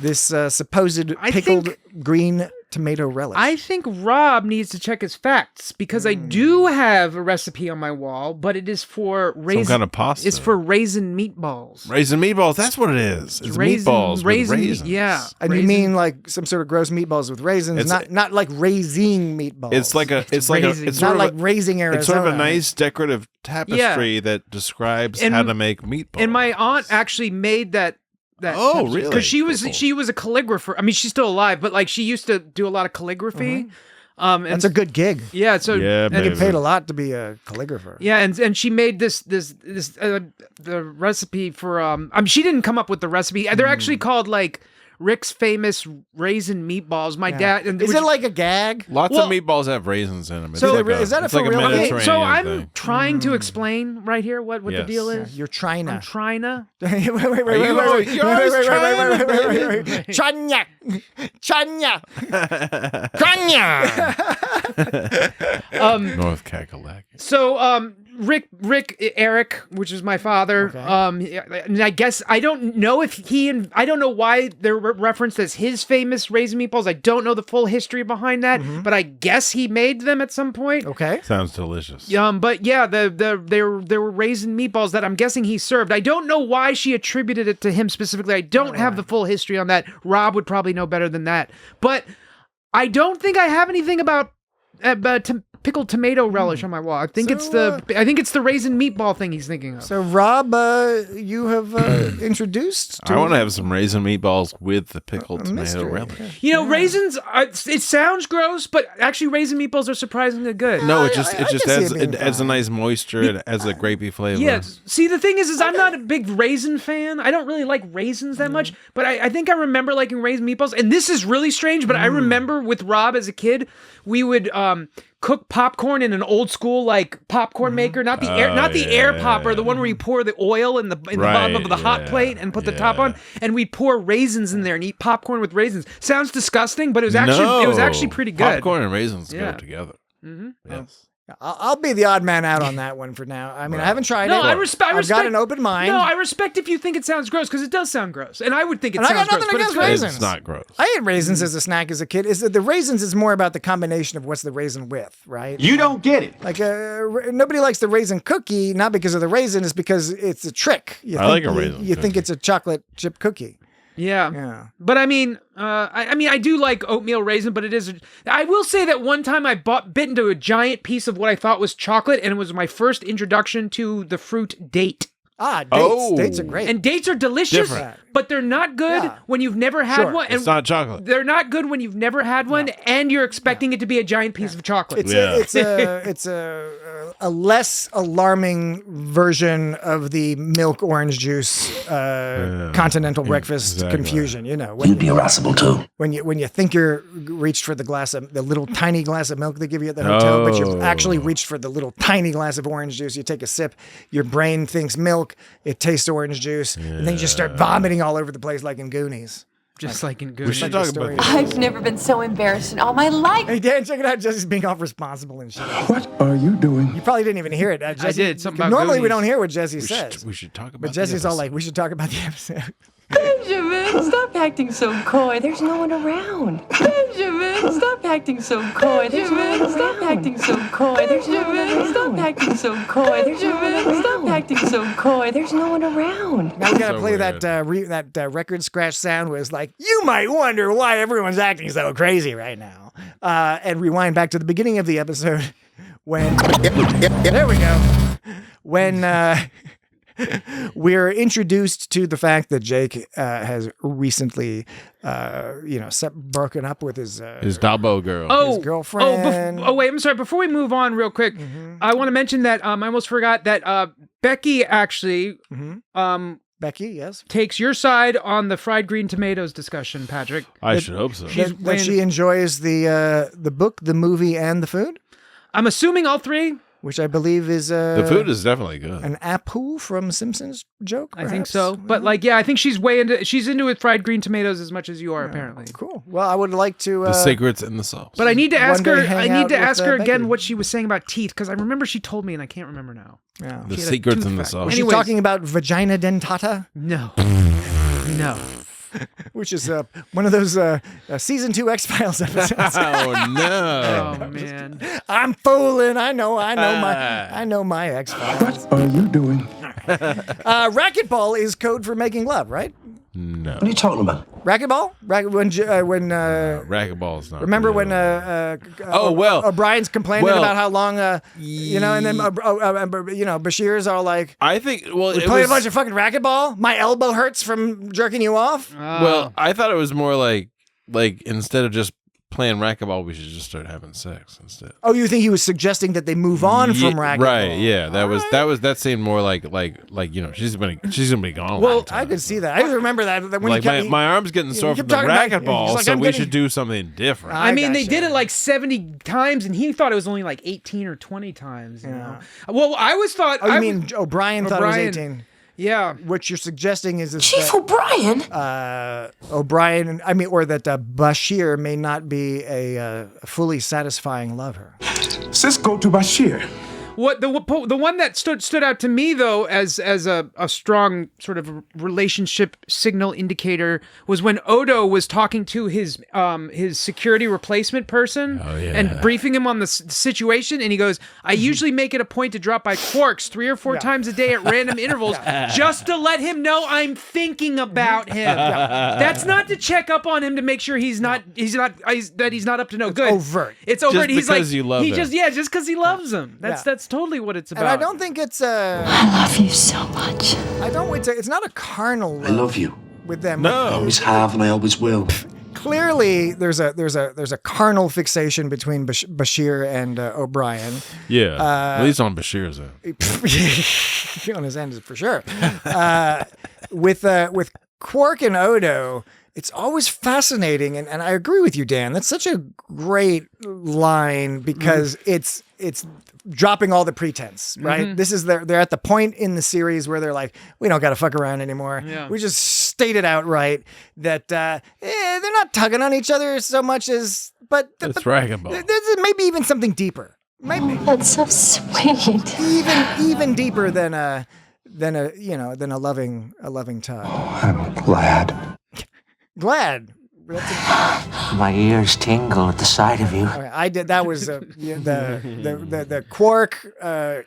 this supposed pickled green tomato relish. I think Rob needs to check his facts because I do have a recipe on my wall, but it is for raisin. Some kind of pasta. It's for raisin meatballs. Raisin meatballs. That's what it is. It's meatballs with raisins. Yeah. And you mean like some sort of gross meatballs with raisins, not like raising meatballs. It's like it's not like raising Arizona. It's sort of a nice decorative tapestry that describes how to make meatballs. And my aunt actually made that. Oh, really? Because she was a calligrapher. I mean, she's still alive, but like she used to do a lot of calligraphy. And that's a good gig. Yeah, so you get paid a lot to be a calligrapher. Yeah, and she made this the recipe for she didn't come up with the recipe. They're actually called like Rick's famous raisin meatballs. My dad. Is it like a gag? Lots of meatballs have raisins in them. It's So like is that it's a like for real? Mediterranean So I'm thing. trying to explain right here what the Yes. deal is. You're trying I'm to. trying to. Wait. Chanya. North Kakalaki. So Eric, which is my father. And I guess I don't know if I don't know why they're referenced as his famous raisin meatballs. I don't know the full history behind that, but I guess he made them at some point. Okay. Sounds delicious. But yeah, there were raisin meatballs that I'm guessing he served. I don't know why she attributed it to him specifically. I don't have the full history on that. Rob would probably know better than that. But I don't think I have anything about pickled tomato relish on my wall. I think it's the raisin meatball thing he's thinking of. So Rob, you have introduced. I want to have some raisin meatballs with the pickled tomato relish. You know, raisins. It sounds gross, but actually, raisin meatballs are surprisingly good. No, it just adds a nice moisture. It adds a grapey flavor. Yeah. See, the thing is I'm not a big raisin fan. I don't really like raisins that much, but I think I remember liking raisin meatballs. And this is really strange, but I remember with Rob as a kid, we would cook popcorn in an old school like popcorn maker, not the air popper, the one where you pour the oil in the bottom of the hot plate and put the top on, and we'd pour raisins in there and eat popcorn with raisins. Sounds disgusting, but it was actually pretty good. Popcorn and raisins go together. Mm-hmm. Yes. I'll be the odd man out on that one for now. I mean, I haven't tried it. I respect. I've got an open mind. No, I respect if you think it sounds gross, because it does sound gross, and I would think it and sounds I got nothing gross. against raisins. It's not gross. I ate raisins as a snack as a kid. The raisins is more about the combination of what's the raisin with, right? You don't get it. Like nobody likes the raisin cookie, not because of the raisin, it's because it's a trick. I like a raisin. You think it's a chocolate chip cookie. Yeah. But I mean, I do like oatmeal raisin, but it is. I will say that one time I bit into a giant piece of what I thought was chocolate, and it was my first introduction to the fruit date. Dates. Oh. Dates are great. And dates are delicious, but they're not good when you've never had one. And it's not chocolate. They're not good when you've never had one, and you're expecting it to be a giant piece of chocolate. It's a less alarming version of the milk orange juice continental breakfast confusion. You know, You'd be irascible too. When you think you're reached for the little tiny glass of milk they give you at the hotel, but you've actually reached for the little tiny glass of orange juice. You take a sip, your brain thinks milk, it tastes orange juice, and then you just start vomiting all over the place like in Goonies. Just like in Goonies. We should talk about I've never been so embarrassed in all my life. Hey, Dan, check it out. Jesse's being all responsible and shit. What are you doing? You probably didn't even hear it. Jesse, I did. Something about normally we Goonies. don't hear what Jesse says. We should talk about But Jesse's all like, we should talk about the episode. Benjamin, stop acting so coy. There's no one around. Benjamin, stop acting so coy. There's no one around. Stop acting so coy. There's no one around. Stop acting so coy. There's no one around. Stop acting so coy. There's no one around. Now we gotta play that record scratch sound where it's like, you might wonder why everyone's acting so crazy right now. And rewind back to the beginning of the episode when there we go. When we're introduced to the fact that Jake has recently, broken up with his Dabo girl. his girlfriend. Wait, I'm sorry. Before we move on real quick, I want to mention that I almost forgot that Becky actually Becky, yes, takes your side on the fried green tomatoes discussion, Patrick. I should hope so. That she enjoys the book, the movie, and the food. I'm assuming all three. Which I believe is the food is definitely good. An Apu from Simpsons joke. Perhaps? I think so, but I think she's into it fried green tomatoes as much as you are apparently. Cool. Well, I would like to the secrets in the sauce. But I need to ask her. I need to ask her again Becky. what she was saying about teeth, because I remember she told me and I can't remember now. Yeah. The secrets in the sauce. Was she talking about vagina dentata? No. Which is one of those season 2 X-Files episodes. Oh no! Oh man! I'm fooling. I know my X-Files. What are you doing? Racquetball is code for making love, right? No. What are you talking about? Racquetball? Racquetball's not. Remember real. when O'Brien's complaining about how long and then Bashir's all like, I think we played a bunch of fucking racquetball. My elbow hurts from jerking you off. Well, I thought it was more like instead of just playing racquetball, we should just start having sex instead. Oh, you think he was suggesting that they move on from racquetball? Right? Yeah, that seemed more like she's gonna be gone. Well, I could see that. I just remember that when like my arm's getting sore from the racquetball, so we should do something different. I mean, they did it like 70 times, and he thought it was only like 18 or 20 times. You know? Well, I always thought. Oh, you mean O'Brien thought it was 18? Yeah. What you're suggesting is Chief O'Brien. O'Brien, or that Bashir may not be a fully satisfying lover. Cisco to Bashir. What the one that stood out to me though as a strong sort of relationship signal indicator was when Odo was talking to his security replacement person and briefing him on the situation, and he goes, "I usually make it a point to drop by Quarks 3 or 4 times a day at random intervals just to let him know I'm thinking about him." That's not to check up on him to make sure he's not up to no good. Overt. It's overt. Just He's like because you love him. just because he loves him. That's totally what it's about. And I don't think it's I love you so much. I don't. It's not a carnal love. I love you. With them. No. I always have and I always will. Clearly, there's a carnal fixation between Bashir and O'Brien. Yeah, at least on Bashir's end. On his end, for sure. With Quark and Odo, it's always fascinating, and I agree with you, Dan. That's such a great line because it's dropping all the pretense, right? Mm-hmm. This is they're at the point in the series where they're like, we don't got to fuck around anymore. Yeah. We just state it outright that they're not tugging on each other so much as, but It's Dragon Ball. there's maybe even something deeper. Maybe That's so sweet. even deeper than a loving tug. I'm glad. Glad. My ears tingle at the sight of you. Okay, I did. That was the Quark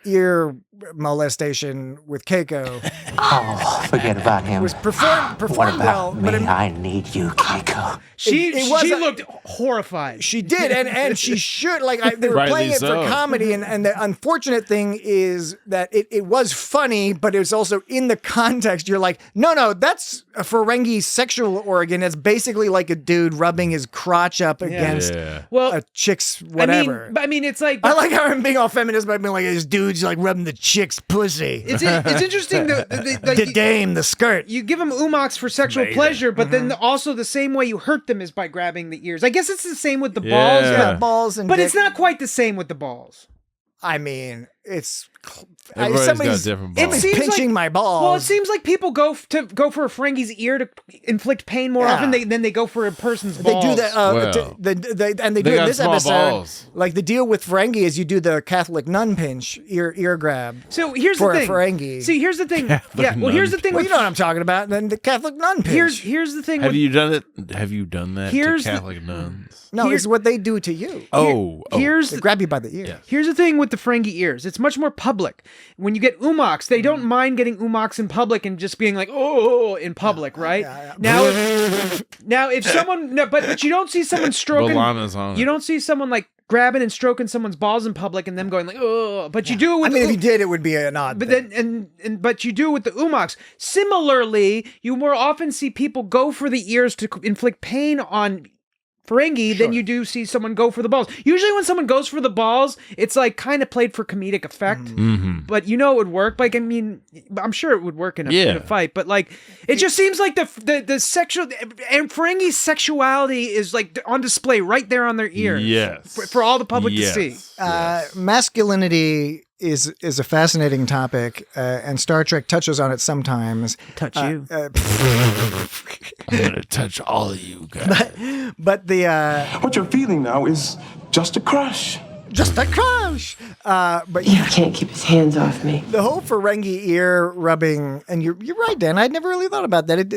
ear molestation with Keiko Oh, forget about him. was performed What about well, me? but I need you, Keiko. She it looked horrified. she did, and she should they were Rightly playing it so. for comedy, and the unfortunate thing is that it was funny, but it was also in the context. You're like, no, that's a Ferengi sexual organ. It's basically like a dude rubbing his crotch up against Well, a chick's whatever. I mean, it's like I like how I'm being all feminist by being like, this dude's like rubbing the chick's pussy. it's interesting that The dame, the skirt. you give them umox for sexual pleasure, but then also the same way you hurt them is by grabbing the ears. I guess it's the same with the balls, Yeah. Balls and but dick. it's not quite the same with the balls. I mean, it's Everybody's got different balls. Somebody's pinching my balls. Well, it seems like people go for a Ferengi's ear to inflict pain more often than they go for a person's balls. They do that, Well, and they do they in got this small episode. balls. Like the deal with Ferengi is you do the Catholic nun pinch, ear grab. So here's for the thing. a Ferengi. See, here's the thing. Here's the thing. Well, with you know what I'm talking about. Then the Catholic nun pinch. here's the thing. Have with, you done it? Have you done that Here's to the- Catholic nuns? No, it's what they do to you. Here's They grab you by the ear. Here's the thing with the Ferengi ears. It's much more public. When you get umox, they don't mind getting umox in public and just being like, oh, in public, right? Now, if someone, but you don't see someone stroking. Balana's on You it. don't see someone like grabbing and stroking someone's balls in public and them going like, oh. But you do it with. I mean, if you did, it would be an odd. But thing. then, but you do with the umox. Similarly, you more often see people go for the ears to inflict pain on Ferengi than you do see someone go for the balls. Usually when someone goes for the balls, it's like kind of played for comedic effect. Mm-hmm. But you know it would work. Like, I mean, I'm sure it would work in a fight. But like, it just seems like the sexual and Ferengi's sexuality is like on display right there on their ears. Yes. For all the public to see. Masculinity is a fascinating topic, and Star Trek touches on it sometimes. Touch you. I'm gonna touch all of you guys. But the What you're feeling now is just a crush. just a crush. But He can't keep his hands off me. the whole Ferengi ear rubbing, and you're right, Dan. I'd never really thought about that.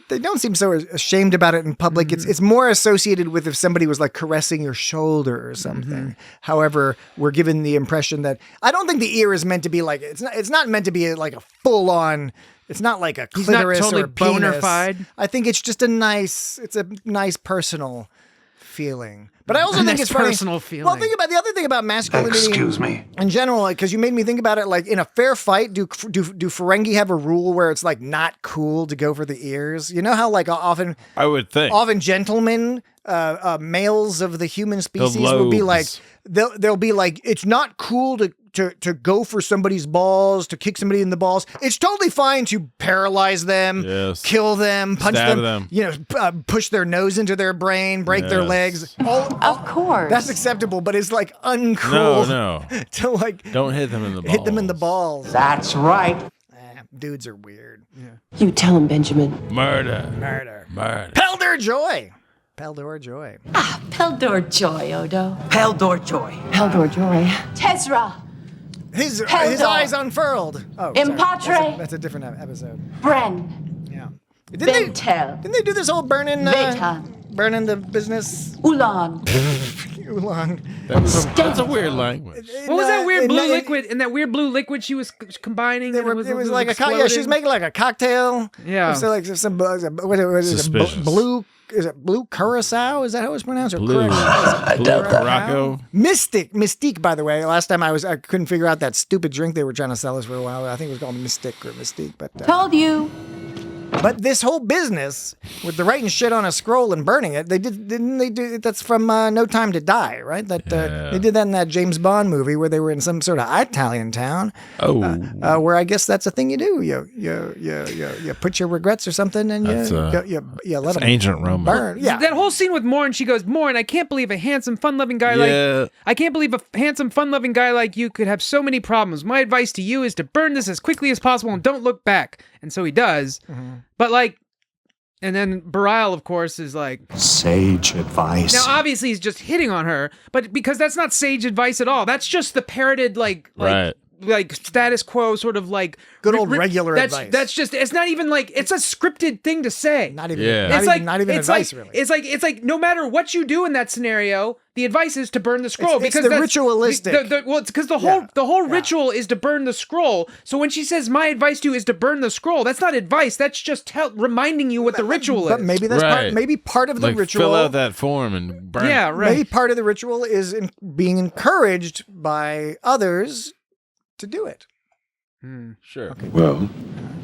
They don't seem so ashamed about it in public. It's more associated with if somebody was like caressing your shoulder or something. However, we're given the impression that I don't think the ear is meant to be like it's not meant to be like a full on. It's not like a clitoris totally or a penis. boner-fied. I think it's just a nice personal feeling. But I also think nice it's funny. personal feeling. Well, think about the other thing about masculinity. Excuse me. In general, like, because you made me think about it, like in a fair fight, do Ferengi have a rule where it's like not cool to go for the ears? You know how like often I would think. often gentlemen, males of the human species will be like lobes. they'll be like it's not cool to go for somebody's balls, to kick somebody in the balls. It's totally fine to paralyze them, kill them, punch Stab them, you know, push their nose into their brain, break their legs. Of course. That's acceptable, but it's like uncool. No. To like Don't hit them in the balls. hit them in the balls. That's right. Dudes are weird. You tell him, Benjamin. Murder. Peldor Joy. Peldor Joy. Peldor Joy, Odo. Peldor Joy. Peldor Joy. Tezra. His Keldor. eyes unfurled. Oh, sorry. Impatre. That's a different episode. Bren. Yeah. Bentel. Didn't they do this whole burning the business? Ulan. Oolong. That's a weird language. What was that weird blue liquid? And that weird blue liquid she was combining. It was like a cocktail. Yeah, she was making like a cocktail. Yeah. So like some what is it? Blue. Is it blue curacao? Is that how it's pronounced? Or Blue. Morocco. Mystique. By the way, last time I couldn't figure out that stupid drink they were trying to sell us for a while. I think it was called Mystique or Mystique. But Told you. But this whole business with the writing shit on a scroll and burning it, didn't they do? That's from No Time to Die, right? They did that in that James Bond movie where they were in some sort of Italian town. Oh, where I guess that's a thing you do. You put your regrets or something, and you let them ancient Rome burn. Yeah, that whole scene with Morn. She goes, Morn, I can't believe a handsome, fun-loving guy like you could have so many problems. My advice to you is to burn this as quickly as possible and don't look back. And so he does. Mm-hmm. But and then Bareil, of course, is like... Sage advice. Now, obviously, he's just hitting on her, but because that's not sage advice at all. That's just the parroted, like status quo sort of like... Good old regular advice. That's just... It's not even like... It's a scripted thing to say. Not even advice, really. It's like no matter what you do in that scenario, the advice is to burn the scroll. It's the ritualistic. Well, it's because the whole ritual is to burn the scroll. So when she says, my advice to you is to burn the scroll, that's not advice. That's just reminding you what the ritual is. But maybe that's part of the ritual. Fill out that form and burn it. Yeah, right. Maybe part of the ritual is being encouraged by others to do it. Sure. Okay. Well,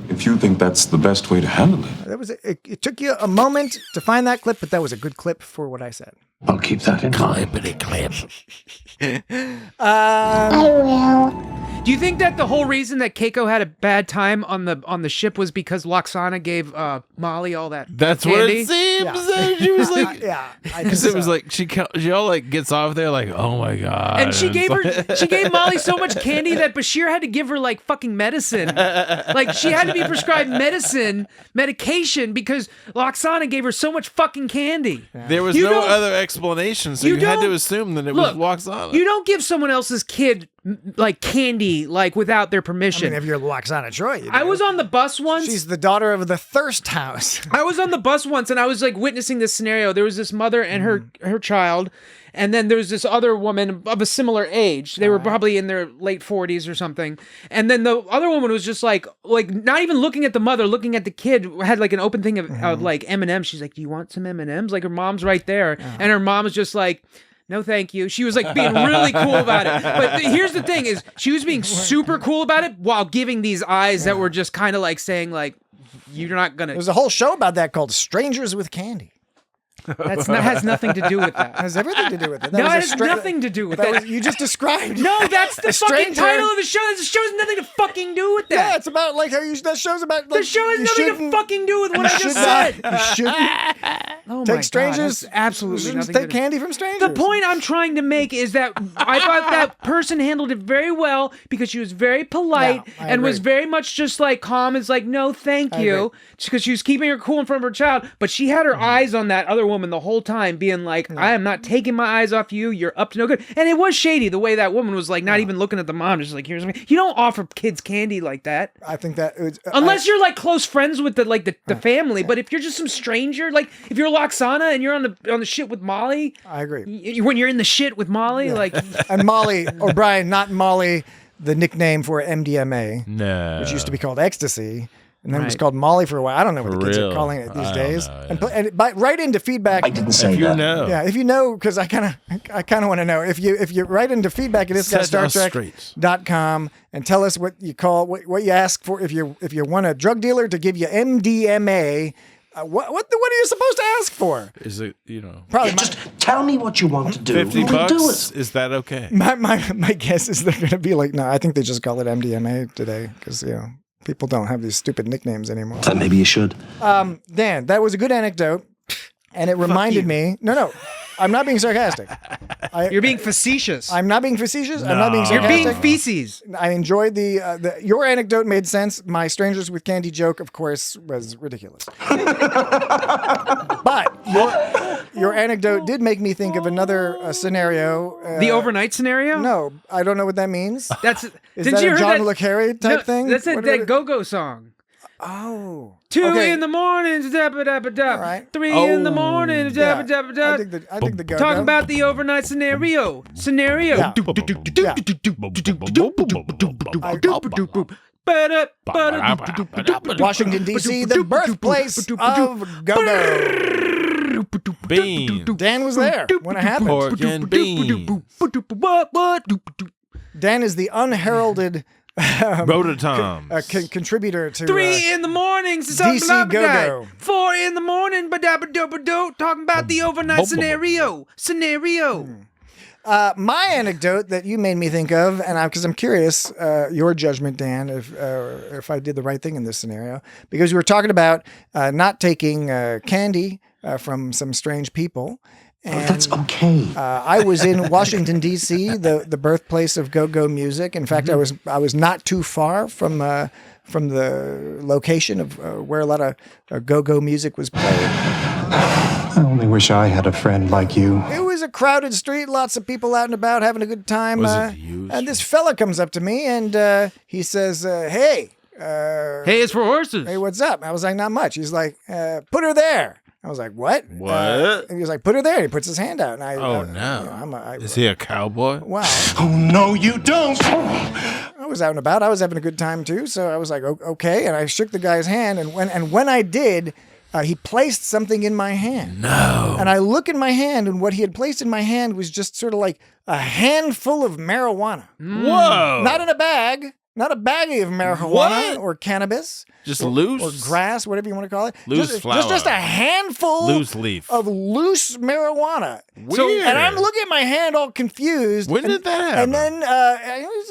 if you think that's the best way to handle it. It took you a moment to find that clip, but that was a good clip for what I said. I'll keep that in mind. Clip. I will. Do you think that the whole reason that Keiko had a bad time on the ship was because Lwaxana gave Molly all that That's candy? What it seems. Yeah. She was like, because it was like she all like gets off there like, oh my god. And she gave Molly so much candy that Bashir had to give her like fucking medicine. Like she had to be prescribed medication because Lwaxana gave her so much fucking candy. Yeah. There was no other explanation, so you had to assume that it was Lwaxana. You don't give someone else's kid like candy like without their permission. I mean, if you're Lwaxana Troi, you do. I was on the bus once. She's the daughter of the Thirst House. I was on the bus once and I was like witnessing this scenario. There was this mother and her child, and then there was this other woman of a similar age. They were probably in their late 40s or something. And then the other woman was just like not even looking at the mother, looking at the kid, had like an open thing of like M&Ms. She's like, do you want some M&Ms? Like her mom's right there. And her mom was just like, no, thank you. She was like being really cool about it. But here's the thing is she was being super cool about it while giving these eyes that were just kind of like saying like, you're not going to. There's a whole show about that called Strangers with Candy. Has nothing to do with that. It has everything to do with it. No, it has nothing to do with that. You just described. No, that's the fucking title of the show. The show has nothing to fucking do with that. Yeah, it's about like how that show's about. Like, the show has nothing to fucking do with what I just said. You shouldn't take strangers. Absolutely nothing. Just take candy from strangers. The point I'm trying to make is that I thought that person handled it very well because she was very polite and was very much just like calm as like, no, thank you, because she was keeping her cool in front of her child. But she had her eyes on that other woman the whole time, being like, I am not taking my eyes off you. You're up to no good. And it was shady the way that woman was like not even looking at the mom, just like, here's me. You don't offer kids candy like that. I think that unless you're like close friends with the family. But if you're just some stranger, like if you're Lwaxana and you're on the shit with Molly, I agree. When you're in the shit with Molly, like and Molly O'Brien, not Molly, the nickname for MDMA, which used to be called ecstasy. And then it was called Molly for a while. I don't know what the kids are calling it these days. And write into feedback. I didn't say that. Yeah, if you know, because I kind of want to know. If you write into feedback at thisguystartrek.com and tell us what you call what you ask for. If you want a drug dealer to give you MDMA, what are you supposed to ask for? Is it probably just tell me what you want to do. $50? Do it. Is that okay? My guess is they're going to be like, no, I think they just call it MDMA today because people don't have these stupid nicknames anymore. Then maybe you should. Dan, that was a good anecdote, and it reminded me. No. I'm not being sarcastic. You're being facetious. I'm not being facetious. I'm not being You're sarcastic. being feces. I enjoyed your anecdote made sense. My strangers with candy joke, of course, was ridiculous. But your anecdote did make me think of another scenario. The overnight scenario? No, I don't know what that means. Is that a John Le Carre type thing? That's that go-go song. Oh. 2 in the morning, dabba-dabba-dab. Right. 3 in the morning, dabba-dabba-dab. I think the go-go. Talking about the overnight scenario. Yeah. Washington, D.C., the birthplace of go-go. Bean. Dan was there when it happened. Pork and beans. Dan is the unheralded Rototoms. contributor to 3 in the morning, DC Go-Go. 4 in the morning, ba-dabba-dabba-do, talking about the overnight scenario. My anecdote that you made me think of, and because I'm curious, your judgment, Dan, if I did the right thing in this scenario, because we were talking about not taking candy from some strange people. And, that's okay. I was in Washington, D.C., the birthplace of go-go music. In fact, I was not too far from the location of where a lot of go-go music was played. I only wish I had a friend like you. It was a crowded street, lots of people out and about having a good time. And this fella comes up to me and he says, "Hey, hey, it's for horses. Hey, what's up?" I was like, "Not much." He's like, "Put her there." I was like, "What?" What? He was like, "Put her there." He puts his hand out. And no. Is he a cowboy? Wow. Oh, no, you don't. I was out and about. I was having a good time too. So I was like, "Okay." And I shook the guy's hand. And when I did, he placed something in my hand. No. And I look in my hand, and what he had placed in my hand was just sort of like a handful of marijuana. Whoa. Not in a bag. Not a baggie of marijuana or cannabis. Just loose? Or grass, whatever you want to call it. Loose flower. Just a handful loose leaf. of loose marijuana. Weird. So, and I'm looking at my hand all confused. When did that happen? And then it was,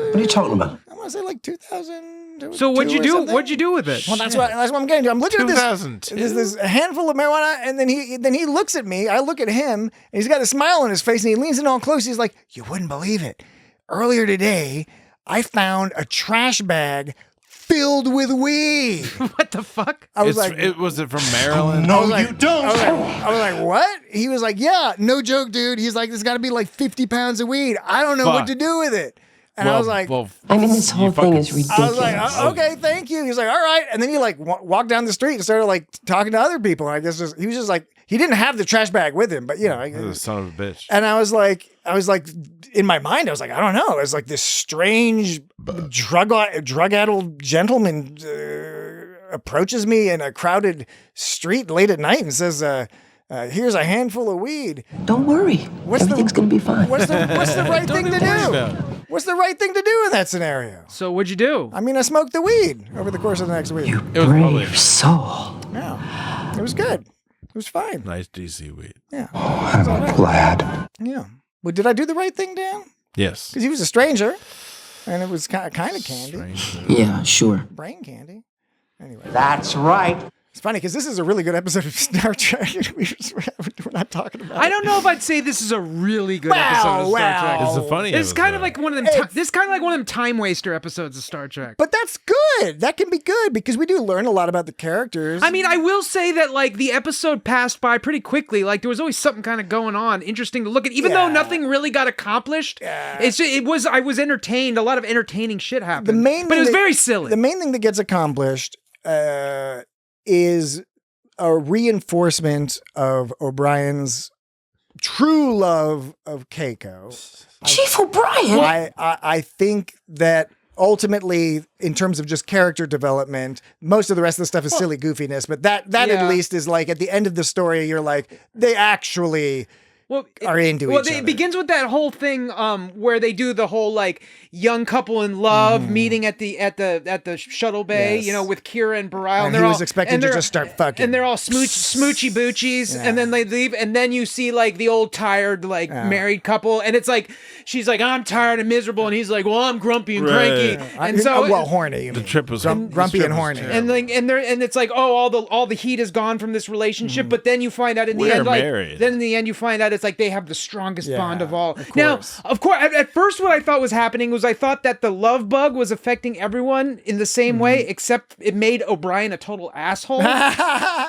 What are you talking about? I want to say like 2000. So what'd you do? What'd you do with it? Well, that's what I'm getting to. I'm looking at this. 2002. This handful of marijuana, and then he looks at me. I look at him, and he's got a smile on his face, and he leans in all close. He's like, "You wouldn't believe it. Earlier today, I found a trash bag filled with weed." What the fuck? I was like, was it from Maryland? No, you don't. I was like, what? He was like, "Yeah, no joke, dude." He's like, "There's got to be like 50 pounds of weed. I don't know what to do with it." And I was like, I mean, this whole thing is ridiculous. I was like, "Okay, thank you." He's like, "All right." And then he like walked down the street and started like talking to other people. And I guess he was just like, he didn't have the trash bag with him, but you know, son of a bitch. And I was like, in my mind, I was like, I don't know. It was like this strange drug-addled gentleman approaches me in a crowded street late at night and says, "Here's a handful of weed." Don't worry. Everything's going to be fine. What's the right thing to do? What's the right thing to do in that scenario? So what'd you do? I mean, I smoked the weed over the course of the next week. You brave soul. Yeah. It was good. It was fine. Nice DC weed. Yeah. Oh, I'm glad. Yeah. Well, did I do the right thing, Dan? Yes. Because he was a stranger, and it was kind of candy. Yeah, sure. Brain candy. Anyway. That's right. It's funny because this is a really good episode of Star Trek. We're not talking about. I don't know if I'd say this is a really good episode of Star Trek. It's a funny. It's kind of like one of them. This is kind of like one of them time waster episodes of Star Trek. But that's good. That can be good because we do learn a lot about the characters. I mean, I will say that like the episode passed by pretty quickly. Like there was always something kind of going on, interesting to look at, even though nothing really got accomplished. Yeah. I was entertained. A lot of entertaining shit happened. But it was very silly. The main thing that gets accomplished is a reinforcement of O'Brien's true love of Keiko. Chief O'Brien? I think that ultimately, in terms of just character development, most of the rest of the stuff is silly goofiness, but that at least is like, at the end of the story, you're like, they actually are into each other. It begins with that whole thing where they do the whole like young couple in love meeting at the shuttle bay, with Kira and Bareil. And he was expecting to just start fucking. And they're all smoochy boochies, and then they leave, and then you see like the old tired like married couple, and it's like she's like, I'm tired and miserable, and he's like, well, I'm grumpy and cranky, and so horny. The trip was grumpy and horny, and it's like, oh, all the heat is gone from this relationship, but then you find out in the end, like, then in the end you find out it's like they have the strongest bond of all. Now, of course, at first what I thought was happening was I thought that the love bug was affecting everyone in the same way, except it made O'Brien a total asshole.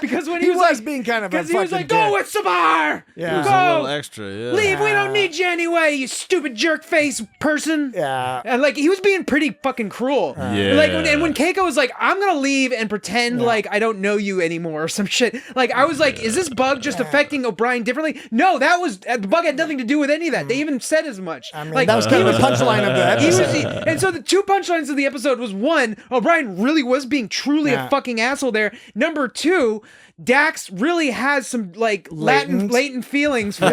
Because when he was like, being kind of a he was fucking like, go with Samar! It was Go! a little extra, Leave, we don't need you anyway, you stupid jerk face person. Yeah. And like, he was being pretty fucking cruel. Like, when Keiko was like, I'm gonna leave and pretend like I don't know you anymore or some shit. Like, I was like, is this bug just affecting O'Brien differently? No, the bug had nothing to do with any of that. They even said as much. I mean, like, that was kind of the punchline of the episode. And so the two punchlines of the episode was, one, O'Brien really was being truly a fucking asshole there. Number two, Dax really has some like latent feelings for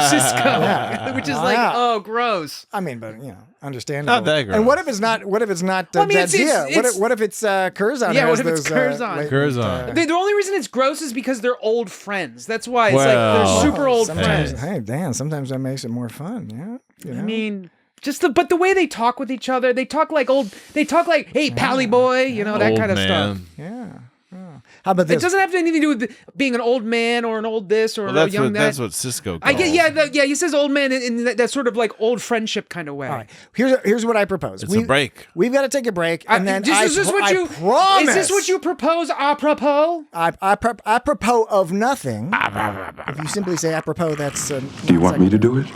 Cisco, which is like, oh, gross. I mean, but understandable. Not that gross. And what if it's not? What if it's not Jadzia? What if it's Curzon? Yeah, what if it's Curzon? Curzon. The only reason it's gross is because they're old friends. That's why it's like they're super old friends. Hey, Dan, sometimes that makes it more fun. Yeah, I mean. But the way they talk with each other, they talk like, hey, pally boy, that old kind of man. stuff. Yeah. How about this? It doesn't have anything to do with being an old man or an old this or a young that. That's what Cisco calls. I get, he says old man in that sort of like old friendship kind of way. All right. Here's what I propose. It's a break. We've got to take a break, and then is this what you propose apropos? Apropos of nothing. If you simply say apropos, that's. Do you want me to do it?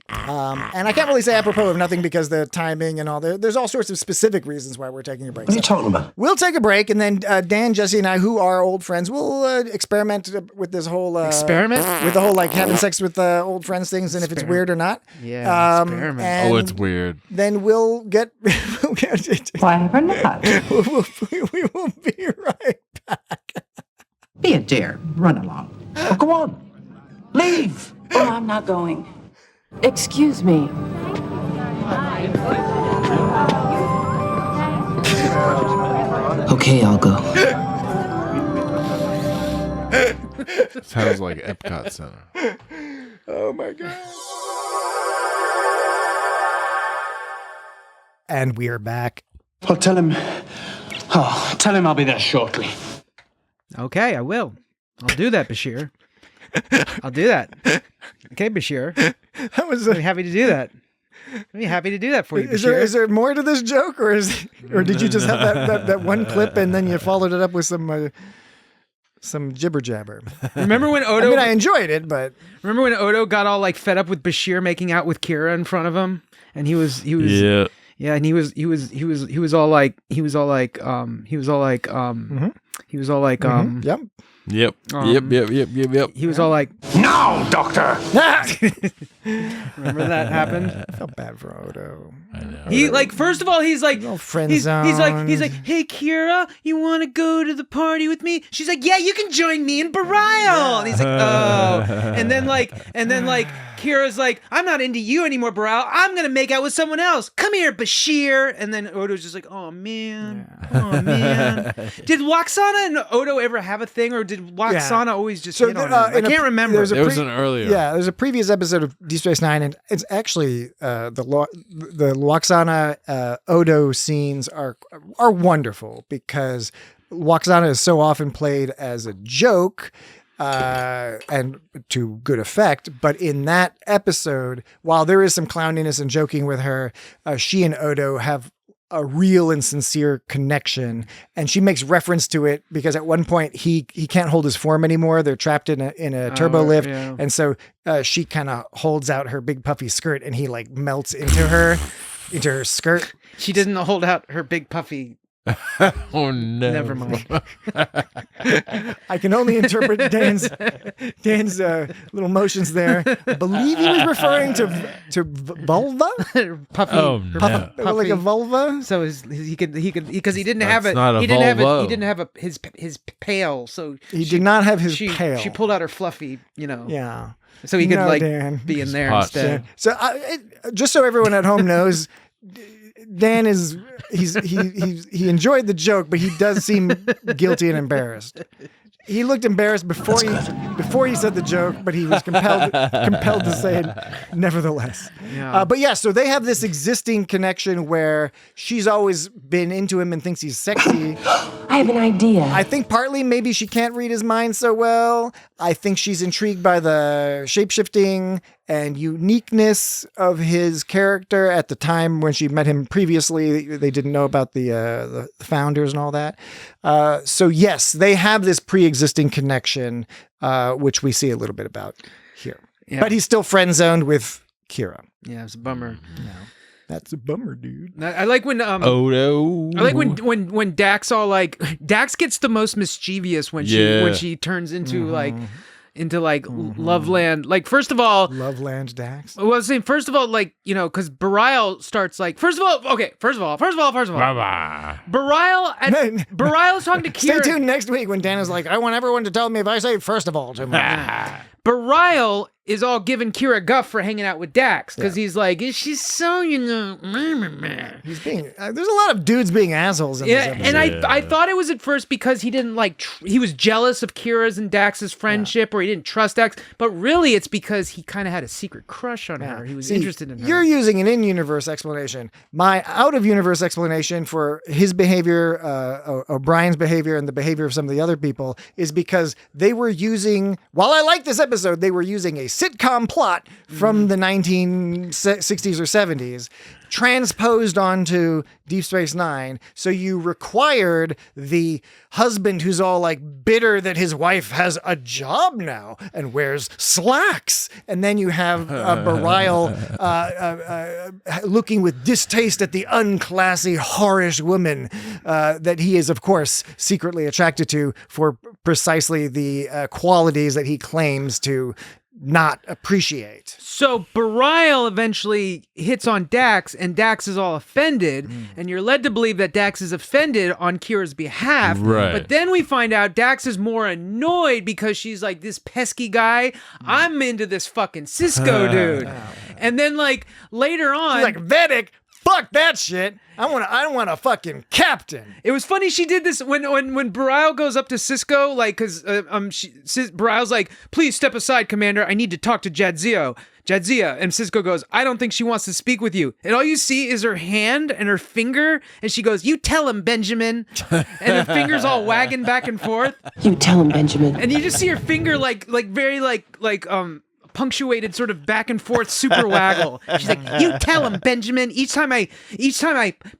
And I can't really say apropos of nothing because the timing and all there's all sorts of specific reasons why we're taking a break. What are you talking about? We'll take a break, and then Dan, Jesse, and I, who are old friends, will experiment with this whole experiment with the whole like having sex with old friends things, and if it's weird or not. Yeah, experiment. Oh, it's weird. Then we'll get. Why not? We will be right back. Be a dear. Run along. Oh, go on. Leave. Oh, I'm not going. Excuse me. Okay, I'll go. Sounds like Epcot Center. Oh my god. And we are back. Well, tell him I'll be there shortly. Okay, I will. I'll do that, Bashir. I'll do that. Okay, Bashir. I'm happy to do that. I'm happy to do that for you, Bashir. Is there more to this joke, or did you just have that one clip and then you followed it up with some jibber jabber? Remember when Odo? I mean, I enjoyed it, but remember when Odo got all like fed up with Bashir making out with Kira in front of him, and he was yeah. Yeah, and he was all like Yep. He was all like, No, Doctor. remember that happened? I felt bad for Odo. I know. He like, first of all, he's like, he's like, hey Kira, you want to go to the party with me? She's like, yeah, you can join me and Bareil. And he's like, oh, and then like Kira's like, I'm not into you anymore, Bareil. I'm gonna make out with someone else. Come here, Bashir. And then Odo's just like, oh man. Did Lwaxana and Odo ever have a thing, or did Lwaxana always just hit on him? I can't remember. There was an earlier. Yeah, there's a previous episode of DS9, and it's actually the Lwaxana Odo scenes are wonderful because Lwaxana is so often played as a joke. And to good effect, but in that episode, while there is some clowniness and joking with her, she and Odo have a real and sincere connection, and she makes reference to it because at one point he can't hold his form anymore. They're trapped in a turbo lift, and so she kind of holds out her big puffy skirt, and he like melts into her skirt. She didn't hold out her big puffy Oh no! Never mind. I can only interpret Dan's little motions there. I believe he was referring to vulva, Puffy. Oh no! like a vulva. So he could because he didn't That's have it. not a He didn't have it. Volvo. He didn't have his pail. So He did not have his pail. She pulled out her fluffy. Yeah. So he could No, like Dan. be in there hot. instead. So just so everyone at home knows, Dan he enjoyed the joke, but he does seem guilty and embarrassed. He looked embarrassed before he said the joke, but he was compelled to say it nevertheless. Yeah. But yeah, so they have this existing connection where she's always been into him and thinks he's sexy. I have an idea. I think partly maybe she can't read his mind so well. I think she's intrigued by the shapeshifting and uniqueness of his character at the time when she met him previously. They didn't know about the founders and all that. So yes, they have this pre-existing connection, which we see a little bit about here. Yeah. But he's still friend-zoned with Kira. Yeah, it's a bummer. That's a bummer, dude. I like when Oh no! I like when Dax all like Dax gets the most mischievous when she turns into Loveland. Like first of all, Loveland Dax. I was saying first of all, like because Bareil starts like first of all, Bareil is talking to Kira. Stay tuned next week when Dan is like, I want everyone to tell me if I say first of all too much. Bareil is all giving Kira guff for hanging out with Dax because he's like, she's so He's being. There's a lot of dudes being assholes in this episode. and I thought it was at first because he didn't like he was jealous of Kira's and Dax's friendship or he didn't trust Dax, but really it's because he kind of had a secret crush on her. He was interested in her. You're using an in-universe explanation. My out-of-universe explanation for his behavior, O'Brien's behavior, and the behavior of some of the other people is because they were using. While I like this episode, they were using a sitcom plot from the 1960s or 70s transposed onto Deep Space Nine. So you required the husband who's all like bitter that his wife has a job now and wears slacks. And then you have Bareil looking with distaste at the unclassy, whorish woman that he is, of course, secretly attracted to for precisely the qualities that he claims to not appreciate. So Bareil eventually hits on Dax, and Dax is all offended, and you're led to believe that Dax is offended on Kira's behalf. Right. But then we find out Dax is more annoyed because she's like, this pesky guy, I'm into this fucking Cisco dude. And then like later on, He's like, Vedic, fuck that shit. I want a fucking captain. it was funny she did this when Bareil goes up to Cisco, like, because Bareil's like, please step aside, Commander. I need to talk to Jadzia. And Cisco goes, I don't think she wants to speak with you. And all you see is her hand and her finger, and she goes, you tell him, Benjamin. And her finger's all wagging back and forth. You tell him, Benjamin. And you just see her finger like very punctuated sort of back and forth super waggle. She's like, you tell him, Benjamin. Each time I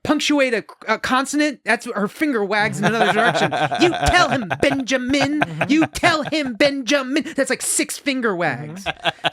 punctuate a consonant, that's what her finger wags in another direction. You tell him, Benjamin. You tell him, Benjamin. That's like 6 finger wags.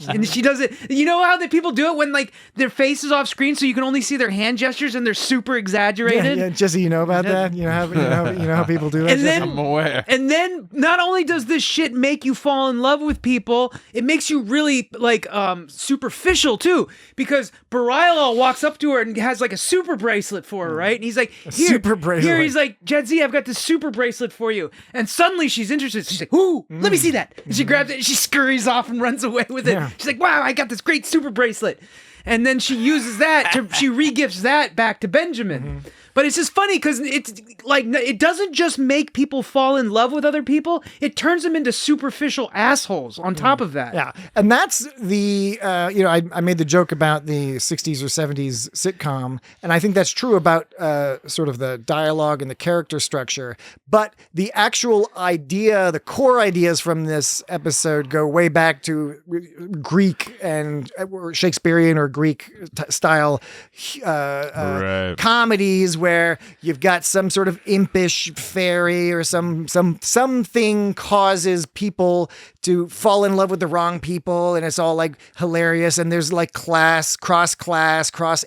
And she does it. You know how the people do it when like their face is off screen so you can only see their hand gestures and they're super exaggerated? Yeah, Jesse, you know about that? You know how people do that? And then, I'm aware. And then not only does this shit make you fall in love with people, it makes you really like superficial too, because Bareil walks up to her and has like a super bracelet for her, right? And he's like, super bracelet. Here he's like, Jadzia, I've got this super bracelet for you. And suddenly she's interested. She's like, ooh, let me see that. And she grabs it and she scurries off and runs away with it. Yeah. She's like, wow, I got this great super bracelet. And then she uses that she re-gifts that back to Benjamin. But it's just funny because it's like, it doesn't just make people fall in love with other people. It turns them into superficial assholes on top of that. Yeah. And that's the, I made the joke about the 60s or 70s sitcom. And I think that's true about sort of the dialogue and the character structure. But the actual idea, the core ideas from this episode go way back to Greek and Shakespearean or Greek style comedies where you've got some sort of impish fairy or something causes people to fall in love with the wrong people, and it's all like hilarious. And there's like cross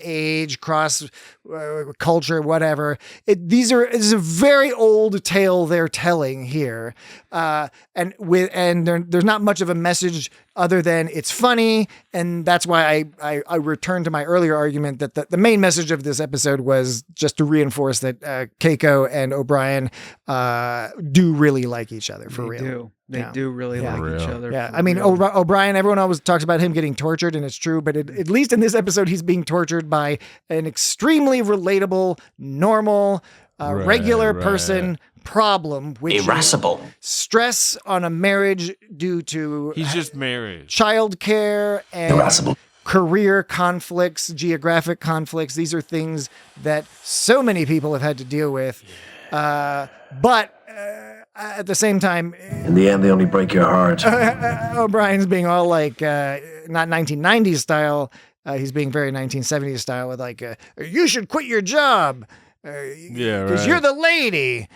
age, cross culture, whatever. This is a very old tale they're telling here, and there's not much of a message other than it's funny, and that's why I returned to my earlier argument that the main message of this episode was just to reinforce that Keiko and O'Brien do really like each other for real. They do really like each other. Yeah, I mean, O'Brien, everyone always talks about him getting tortured, and it's true, but at least in this episode, he's being tortured by an extremely relatable, normal, regular person problem, which irascible is stress on a marriage due to he's just married, childcare, and irascible career conflicts, geographic conflicts. These are things that so many people have had to deal with. But at the same time, in the end, they only break your heart. O'Brien's being all like, not 1990s style. He's being very 1970s style with like, you should quit your job. Because you're the lady.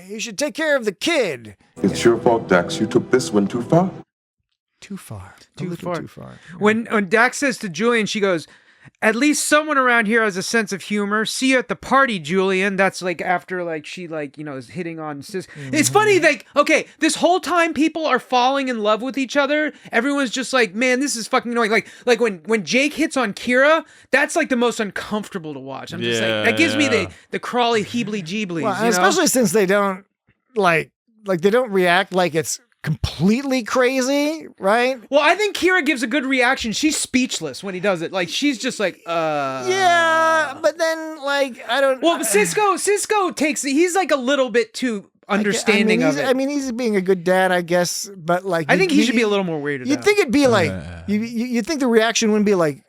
You should take care of the kid. It's your fault, Dax. You took this one too far. Too far. Too far. Yeah. When Dax says to Julian, she goes, "At least someone around here has a sense of humor. See you at the party, Julian." That's like after like she like, is hitting on Sis. It's funny, like, okay, this whole time people are falling in love with each other. Everyone's just like, man, this is fucking annoying. Like when Jake hits on Kira, that's like the most uncomfortable to watch. I'm just like, that gives me the crawly heebly-jeeblies. Well, especially since they don't like they don't react like it's completely crazy, right? Well, I think Kira gives a good reaction. She's speechless when he does it. Like, she's just like, Yeah, but then, like, I don't... Well, Cisco takes... He's, like, a little bit too understanding of it. I mean, he's being a good dad, I guess, but, like... I think he should be a little more weirded out. You'd think it'd be like... You'd think the reaction wouldn't be like,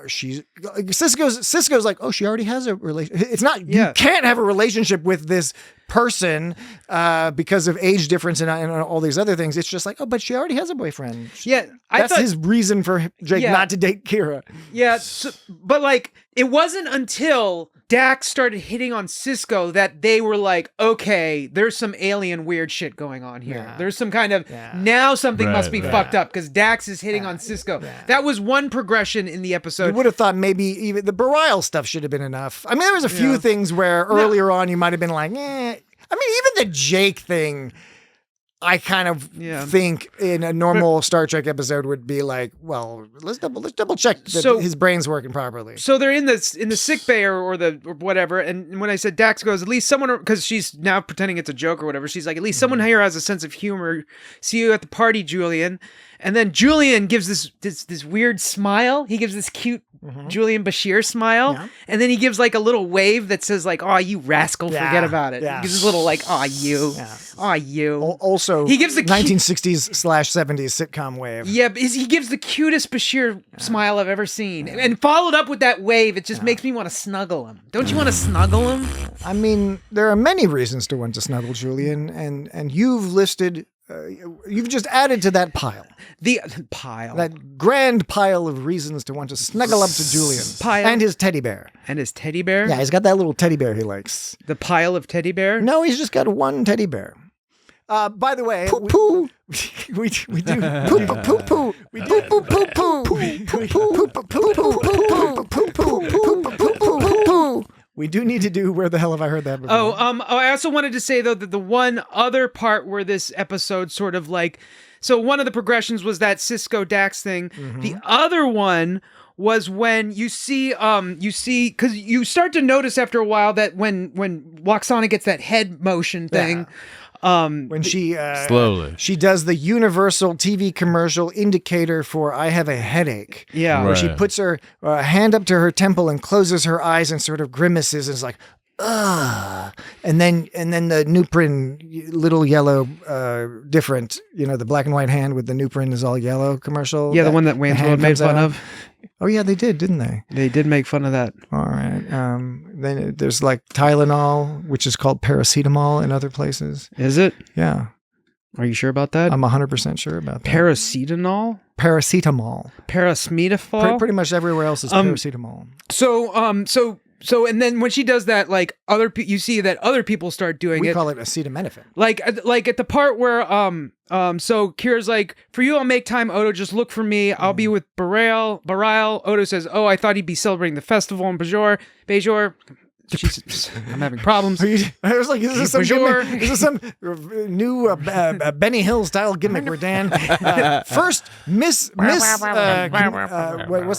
she's... Cisco's like, oh, she already has a relationship. It's not... You can't have a relationship with this person because of age difference and all these other things. It's just like, oh, but she already has a boyfriend. That's his reason for Jake not to date Kira. Yeah, but like, it wasn't until Dax started hitting on Cisco that they were like, okay, there's some alien weird shit going on here. Yeah. There's some kind of, now something must be fucked up because Dax is hitting on Cisco. Yeah. That was one progression in the episode. You would have thought maybe even the Bareil stuff should have been enough. I mean, there was a few things where earlier on you might have been like, I mean, even the Jake thing, I kind of think in a normal Star Trek episode would be like, well, let's double check that his brain's working properly. So they're in the sick bay or whatever, and when I said Dax goes, at least someone, because she's now pretending it's a joke or whatever, she's like, at least someone here has a sense of humor. See you at the party, Julian. And then Julian gives this weird smile. He gives this cute Julian Bashir smile, and then he gives like a little wave that says like, "Oh, you rascal, forget about it." He gives this little like, "Oh, you, oh, you." Also, he gives the 1960s/70s sitcom wave. Yeah, he gives the cutest Bashir smile I've ever seen, and followed up with that wave. It just makes me want to snuggle him. Don't you want to snuggle him? I mean, there are many reasons to want to snuggle Julian, and you've listed. You've just added to that pile. The pile. That grand pile of reasons to want to snuggle up to Julian. And his teddy bear. And his teddy bear? Yeah, he's got that little teddy bear he likes. The pile of teddy bear? No, he's just got one teddy bear. By the way, Poo-poo. We do poo-poo. We do poo-poo. We do need to do Where the Hell Have I Heard That Before? I also wanted to say, though, that the one other part where this episode sort of like... So one of the progressions was that Cisco Dax thing. Mm-hmm. The other one was when you see, because you start to notice after a while that when Lwaxana gets that head motion thing... when she does the universal TV commercial indicator for I have a headache. Yeah. Where she puts her hand up to her temple and closes her eyes and sort of grimaces and is like, ugh. And then the Nuprin little yellow, different, the black and white hand with the Nuprin is all yellow commercial. Yeah, the one that Wayne's World made fun of. Oh yeah, they did, didn't they? They did make fun of that. All right. Then there's like Tylenol, which is called paracetamol in other places. Is it? Yeah. Are you sure about that? I'm 100% sure about that. Paracetamol? Paracetamol. Parasmetafol? Pretty much everywhere else is paracetamol. So and then when she does that, like you see that other people start doing it. We call it acetaminophen. Like at the part where so Kira's like, for you I'll make time, Odo, just look for me. I'll be with Bareil. Odo says, oh, I thought he'd be celebrating the festival in Bajor. I'm having problems. I was like, is this some new Benny Hill style gimmick where Dan first what's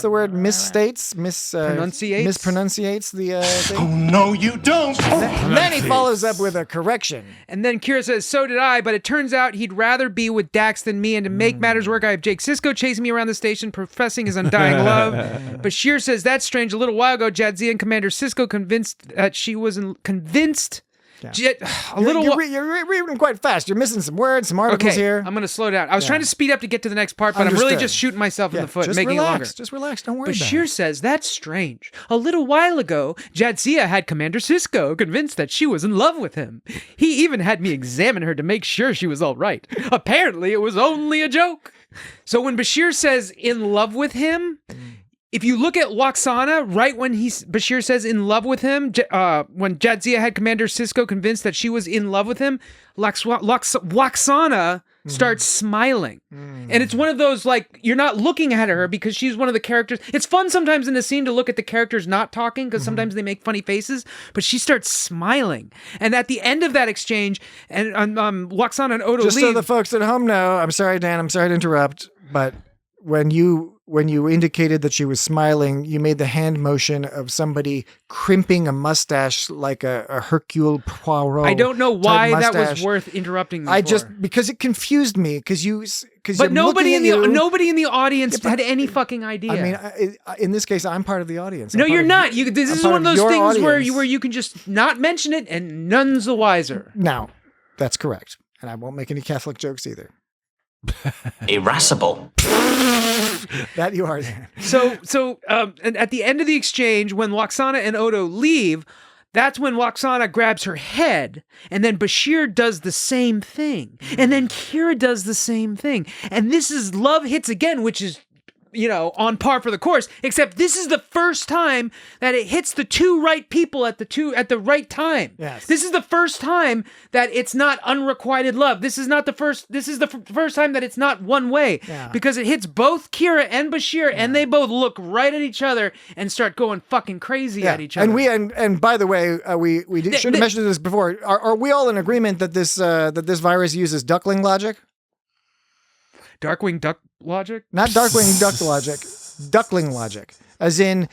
the word? Mispronunciates the thing. Oh, no, you don't. Then he follows up with a correction. And then Kira says, so did I, but it turns out he'd rather be with Dax than me, and to make matters work, I have Jake Sisko chasing me around the station, professing his undying love. Bashir says, that's strange. A little while ago, Jadzia and Commander Sisko convinced that she wasn't convinced. Yeah. You're reading quite fast. You're missing some words, some articles here. I'm going to slow down. I was trying to speed up to get to the next part, but I'm really just shooting myself in the foot, making it longer. Just relax. Don't worry about it. Bashir says, that's strange. A little while ago, Jadzia had Commander Sisko convinced that she was in love with him. He even had me examine her to make sure she was all right. Apparently, it was only a joke. So when Bashir says in love with him, if you look at Lwaxana, right when Bashir says in love with him, when Jadzia had Commander Sisko convinced that she was in love with him, Lwaxana starts smiling. And it's one of those, like, you're not looking at her because she's one of the characters. It's fun sometimes in a scene to look at the characters not talking because sometimes they make funny faces, but she starts smiling. And at the end of that exchange, and Lwaxana and Odo Just leave. so the folks at home know, I'm sorry, Dan, I'm sorry to interrupt, but when you indicated that she was smiling, you made the hand motion of somebody crimping a mustache like a Hercule Poirot. I don't know why that was worth interrupting me because it confused me but nobody in the audience had any fucking idea. I mean, in this case, I'm part of the audience. No, you're not. This is one of those things where you can just not mention it and none's the wiser. Now, that's correct, and I won't make any Catholic jokes either. Irascible. That you are, Dan. So and at the end of the exchange, when Lwaxana and Odo leave, that's when Lwaxana grabs her head, and then Bashir does the same thing, and then Kira does the same thing, and this is love hits again, which is, on par for the course, except this is the first time that it hits the two right people at the right time. Yes. This is the first time that it's not unrequited love. This is the first time that it's not one way, because it hits both Kira and Bashir, and they both look right at each other and start going fucking crazy at each other. And by the way, we should have mentioned this before. Are we all in agreement that this virus uses duckling logic? Darkwing Duck logic? Not Darkwing Duck logic. Duckling logic. As in,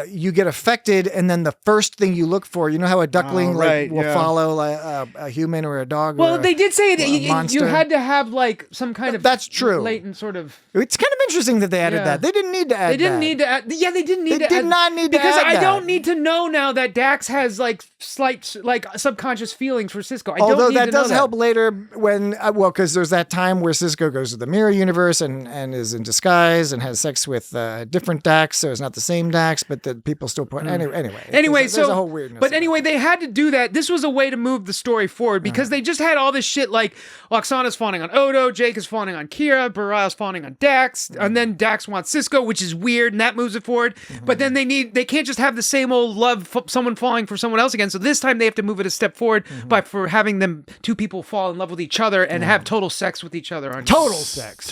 you get affected, and then the first thing you look for, you know how a duckling will follow a human or a dog. Well, they did say that you had to have like some kind of latent sort of. It's kind of interesting that they added that. They didn't need to add. They didn't need to add. Yeah, they didn't need to. They did not need to add because I that. don't need to know now that Dax has like slight subconscious feelings for Sisko. Although that does help later when because there's that time where Sisko goes to the mirror universe and is in disguise and has sex with different Dax, so it's not the same Dax, but the people still point. Anyway, there's a whole weirdness. But anyway, they had to do that. This was a way to move the story forward because they just had all this shit like Lwaxana's fawning on Odo, Jake is fawning on Kira, Bareil's fawning on Dax, and then Dax wants Sisko, which is weird, and that moves it forward. But then they can't just have the same old love, someone falling for someone else again. So this time they have to move it a step forward for having two people fall in love with each other and have total sex with each other. Total sex.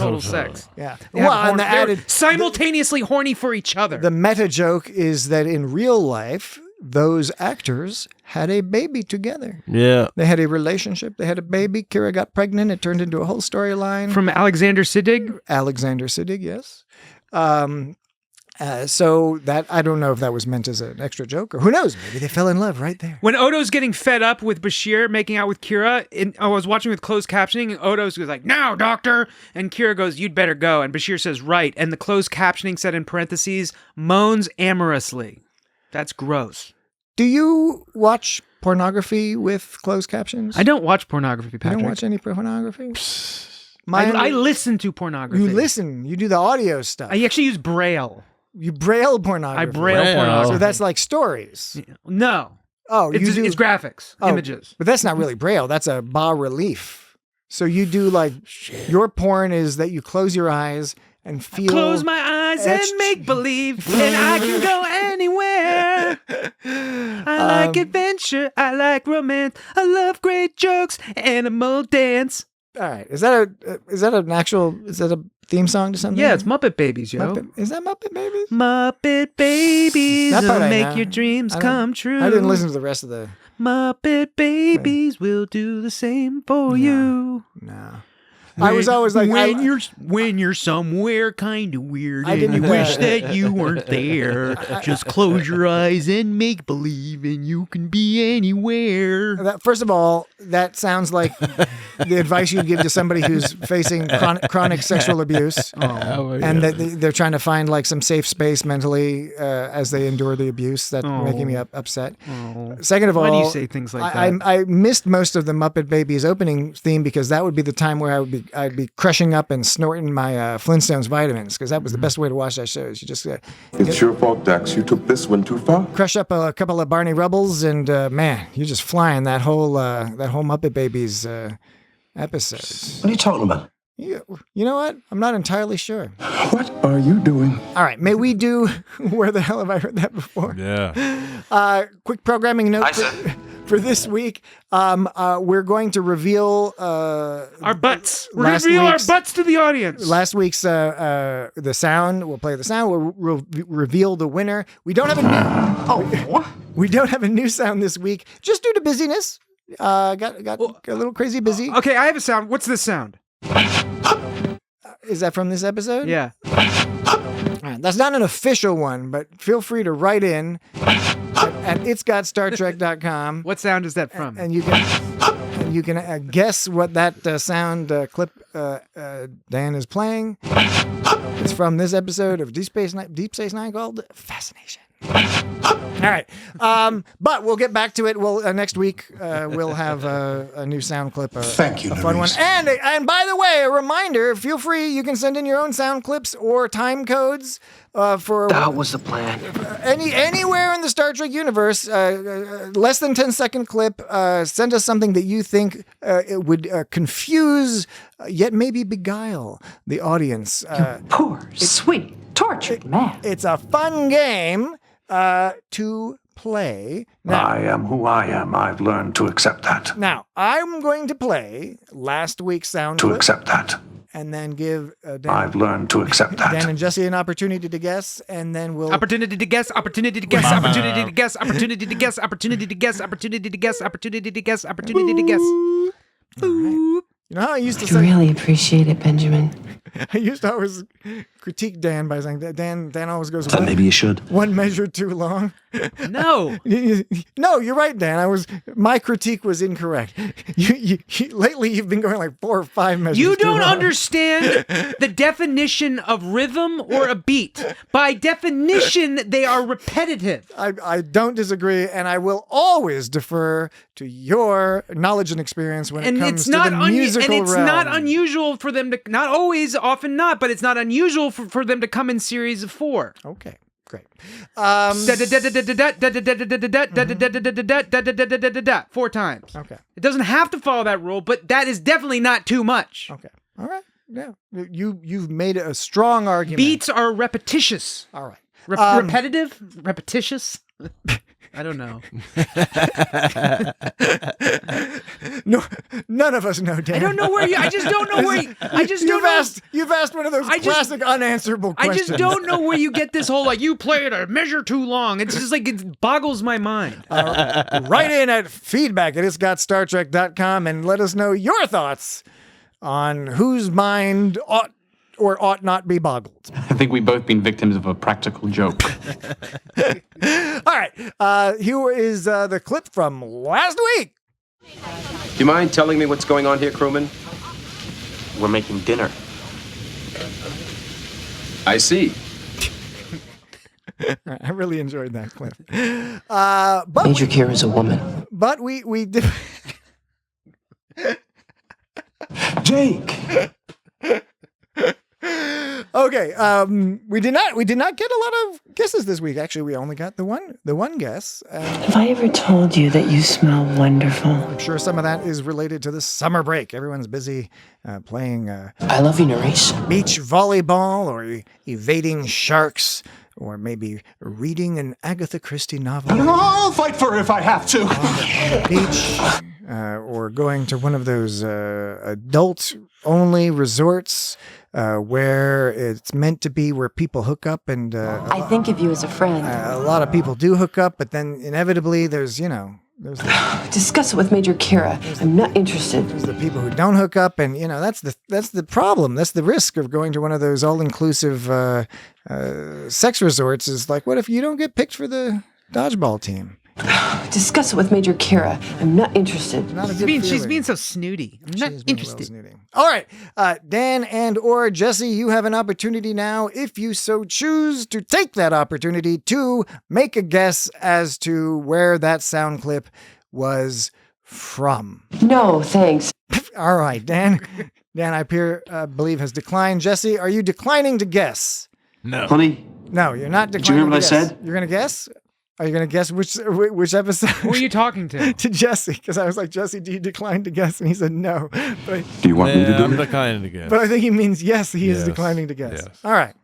Yeah. And they're simultaneously horny for each other. The meta joke is that in real life, those actors had a baby together. Yeah. They had a relationship. They had a baby. Kira got pregnant. It turned into a whole storyline. From Alexander Siddig? Alexander Siddig, yes. So that, I don't know if that was meant as an extra joke, or who knows, maybe they fell in love right there. When Odo's getting fed up with Bashir making out with Kira, I was watching with closed captioning, and Odo's goes like, "Now, doctor!" And Kira goes, "You'd better go." And Bashir says, "Right." And the closed captioning said in parentheses, "moans amorously." That's gross. Do you watch pornography with closed captions? I don't watch pornography, Patrick. You don't watch any pornography? I listen to pornography. You listen. You do the audio stuff. I actually use Braille. You Braille pornography. I Braille pornography. So that's like stories. No. Oh, it's graphics, images. But that's not really Braille. That's a bas relief. So you do like, your porn is that you close your eyes and feel. Close my eyes and make believe, and I can go anywhere. I like adventure. I like romance. I love great jokes. Animal dance. All right. Is that a theme song to something? Yeah, it's Muppet Babies, yo. Is that Muppet Babies? Muppet Babies That part will I make know. your dreams come true. I didn't listen to the rest of the. Muppet Babies will do the same for you. No. I was always like, when you're somewhere kind of weird I and didn't, you wish that you weren't there, just close your eyes and make believe, and you can be anywhere. First of all, that sounds like the advice you'd give to somebody who's facing chronic sexual abuse, and that they're trying to find like some safe space mentally as they endure the abuse. That's making me upset. Second of all, why do you say things like that? I missed most of the Muppet Babies opening theme because that would be the time where I'd be crushing up and snorting my Flintstones vitamins because that was the best way to watch that show. Is you just It's your fault, Dax. You took this one too far. crush up a couple of Barney Rubbles, and man, you're just flying that whole Muppet Babies episodes. What are you talking about? You know what? I'm not entirely sure. What are you doing? All right, may we do? Where the hell have I heard that before? Yeah. Quick programming note for this week. We're going to reveal Our butts. last Reveal our week's- butts to the audience. Last week's the sound. We'll play the sound. We'll reveal the winner. We don't have a we don't have a new sound this week, just due to busyness. Got a little crazy busy. Okay, I have a sound. What's this sound? Is that from this episode? Yeah. All right, that's not an official one, but feel free to write in at itsgotstartrek.com. What sound is that from? And you can guess what that sound clip Dan is playing. It's from this episode of Deep Space Nine called Fascination. All right, but we'll get back to it. Next week we'll have a new sound clip. Thank you, a fun one. Nerys. And by the way, a reminder: feel free. You can send in your own sound clips or time codes for That was the plan. anywhere in the Star Trek universe. Less than 10-second clip. Send us something that you think it would confuse, yet maybe beguile the audience. Poor, sweet, tortured man. It's a fun game to play. Now, I am who I am. I've learned to accept that. now, I'm going to play last week's sound To clip accept that. and then give I've learned to accept that. Dan and Jesse an opportunity to guess, and then we'll... Opportunity to guess, opportunity to guess, opportunity to guess, opportunity to guess, opportunity to guess, opportunity to guess, opportunity to guess, opportunity to guess. All right. You know how I used to I say... really appreciate it, Benjamin. I used to always critique Dan by saying that Dan always goes Then maybe you should. one measure too long. No. No, you're right, Dan. My critique was incorrect. Lately you've been going like 4 or 5 measures. You too don't long. understand the definition of rhythm or a beat. By definition, they are repetitive. I don't disagree, and I will always defer to your knowledge and experience when it comes to the musical and it's realm. not unusual for them to, not always, often not, but it's not unusual for them to come in series of 4. Okay, great. 4 times. Okay. It doesn't have to follow that rule, but that is definitely not too much. Okay. All right. Yeah. You've made a strong argument. Beats are repetitious. All right. Repetitive? Repetitious? I don't know. No, none of us know, Dan. I don't know where you. I just don't know where you. I just don't know. You've asked one of those classic unanswerable I questions. just don't know where you get this whole like you played a measure too long. It's just like it boggles my mind. Write in at feedback at itsgotstartrek.com and let us know your thoughts on whose mind ought or ought not be boggled. I think we've both been victims of a practical joke. All right. Here is the clip from last week. Do you mind telling me what's going on here, crewman? We're making dinner. I see. All right, I really enjoyed that clip. But Major Kira's a woman. But we did. Jake. Okay, we did not get a lot of guesses this week. Actually, we only got the one guess. Have I ever told you that you smell wonderful? I'm sure some of that is related to the summer break. Everyone's busy playing I love you, Nerys. beach volleyball or evading sharks or maybe reading an Agatha Christie novel. I'll fight for her if I have to. On the beach, or going to one of those adult-only resorts where it's meant to be where people hook up, and I think of you as a friend. a lot of people do hook up, but then inevitably there's Discuss it with Major Kira. I'm not interested. There's the people who don't hook up, and that's the problem. That's the risk of going to one of those all-inclusive sex resorts. Is like, what if you don't get picked for the dodgeball team? Discuss it with Major Kira. I'm not interested. Not a good She's being so snooty. I'm not interested. All right, Dan and or Jesse, you have an opportunity now, if you so choose, to take that opportunity to make a guess as to where that sound clip was from. No, thanks. All right, Dan. Dan, I believe, has declined. Jesse, are you declining to guess? No. Honey? No, you're not Did declining you hear what to I guess. said? You're going to guess? Are you going to guess which episode? Who are you talking to? To Jesse, because I was like, Jesse, do you decline to guess? And he said no. But Do you want me to do I'm declining to guess. But I think he means yes, he is Yes. declining to guess. Yes. All right.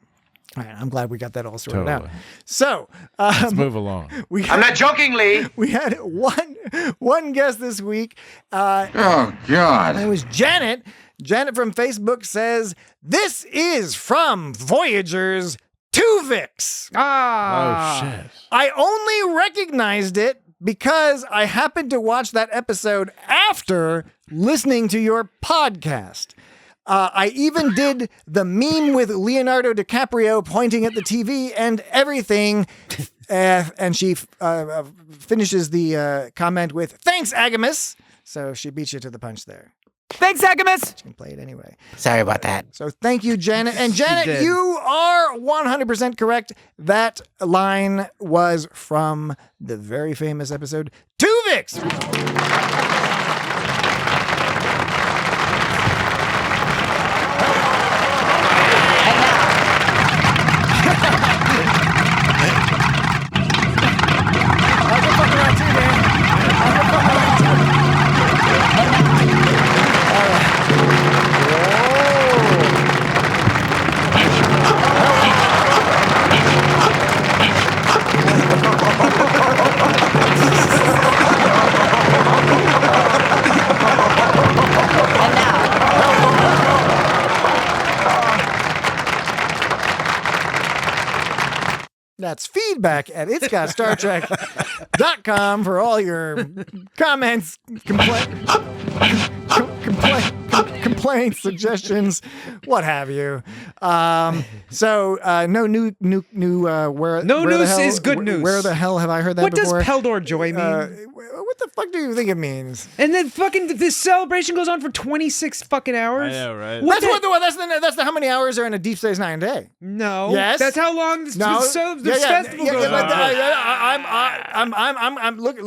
All right, I'm glad we got that all sorted out. Totally. So Let's move along. I'm not joking, Lee. We had one guest this week. Oh, God. It was Janet. Janet from Facebook says, this is from Voyager's Tuvix. Ah. Oh, shit. I only recognized it because I happened to watch that episode after listening to your podcast. I even did the meme with Leonardo DiCaprio pointing at the TV and everything. And she finishes the comment with, thanks, Agamus. So she beat you to the punch there. Thanks, Agamus. She can play it anyway. Sorry about that. So thank you, Janet. And Janet, did. you are 100% correct. That line was from the very famous episode Tuvix. That's feedback at itsgotstartrek.com for all your comments, complaints, suggestions, what have you. So no new where No where the news hell- is good news. Where the hell have I heard that What before? does Peldor Joy mean? What the fuck do you think it means? And then fucking this celebration goes on for 26 fucking hours. I know, right? That's how many hours are in a Deep Space Nine day. No. Yes. That's how long this festival goes on. I'm look.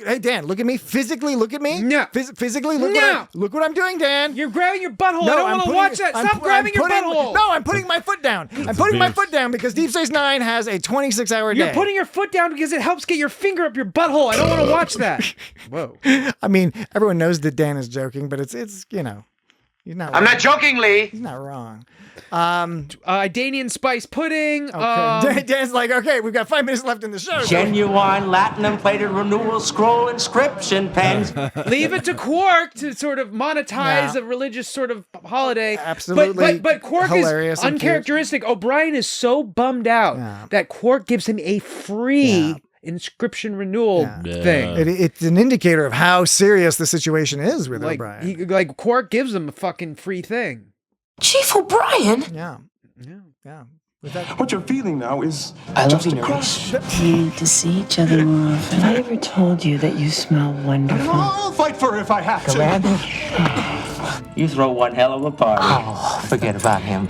Hey Dan, look at me. Physically, look at me. No. Physically, look. No. Look what I'm doing, Dan. You're grabbing your butthole. I don't want to watch that. Stop grabbing your butthole. No, I'm putting my foot down. I'm putting my foot down because Deep Space Nine has a 26-hour day. You're putting your foot down because it helps get your finger up your butthole. I don't want to watch that. Whoa. I mean, everyone knows that Dan is joking, but it's he's not. I'm not joking, Lee. He's not wrong. Danian spice pudding. Okay. Dan's like, okay, we've got 5 minutes left in the show. Genuine platinum-plated renewal scroll inscription pens. Leave it to Quark to sort of monetize a religious sort of holiday. Absolutely. But Quark hilarious is and cute. uncharacteristic. O'Brien is so bummed out that Quark gives him a free inscription renewal thing. It's an indicator of how serious the situation is with O'Brien. Like Quark gives him a fucking free thing. Chief O'Brien? Yeah. What you're feeling now is I love just you, a crush. We need to see each other more often. Have I ever told you that you smell wonderful? I'll fight for her if I have to. You throw one hell of a party. Oh, forget about him.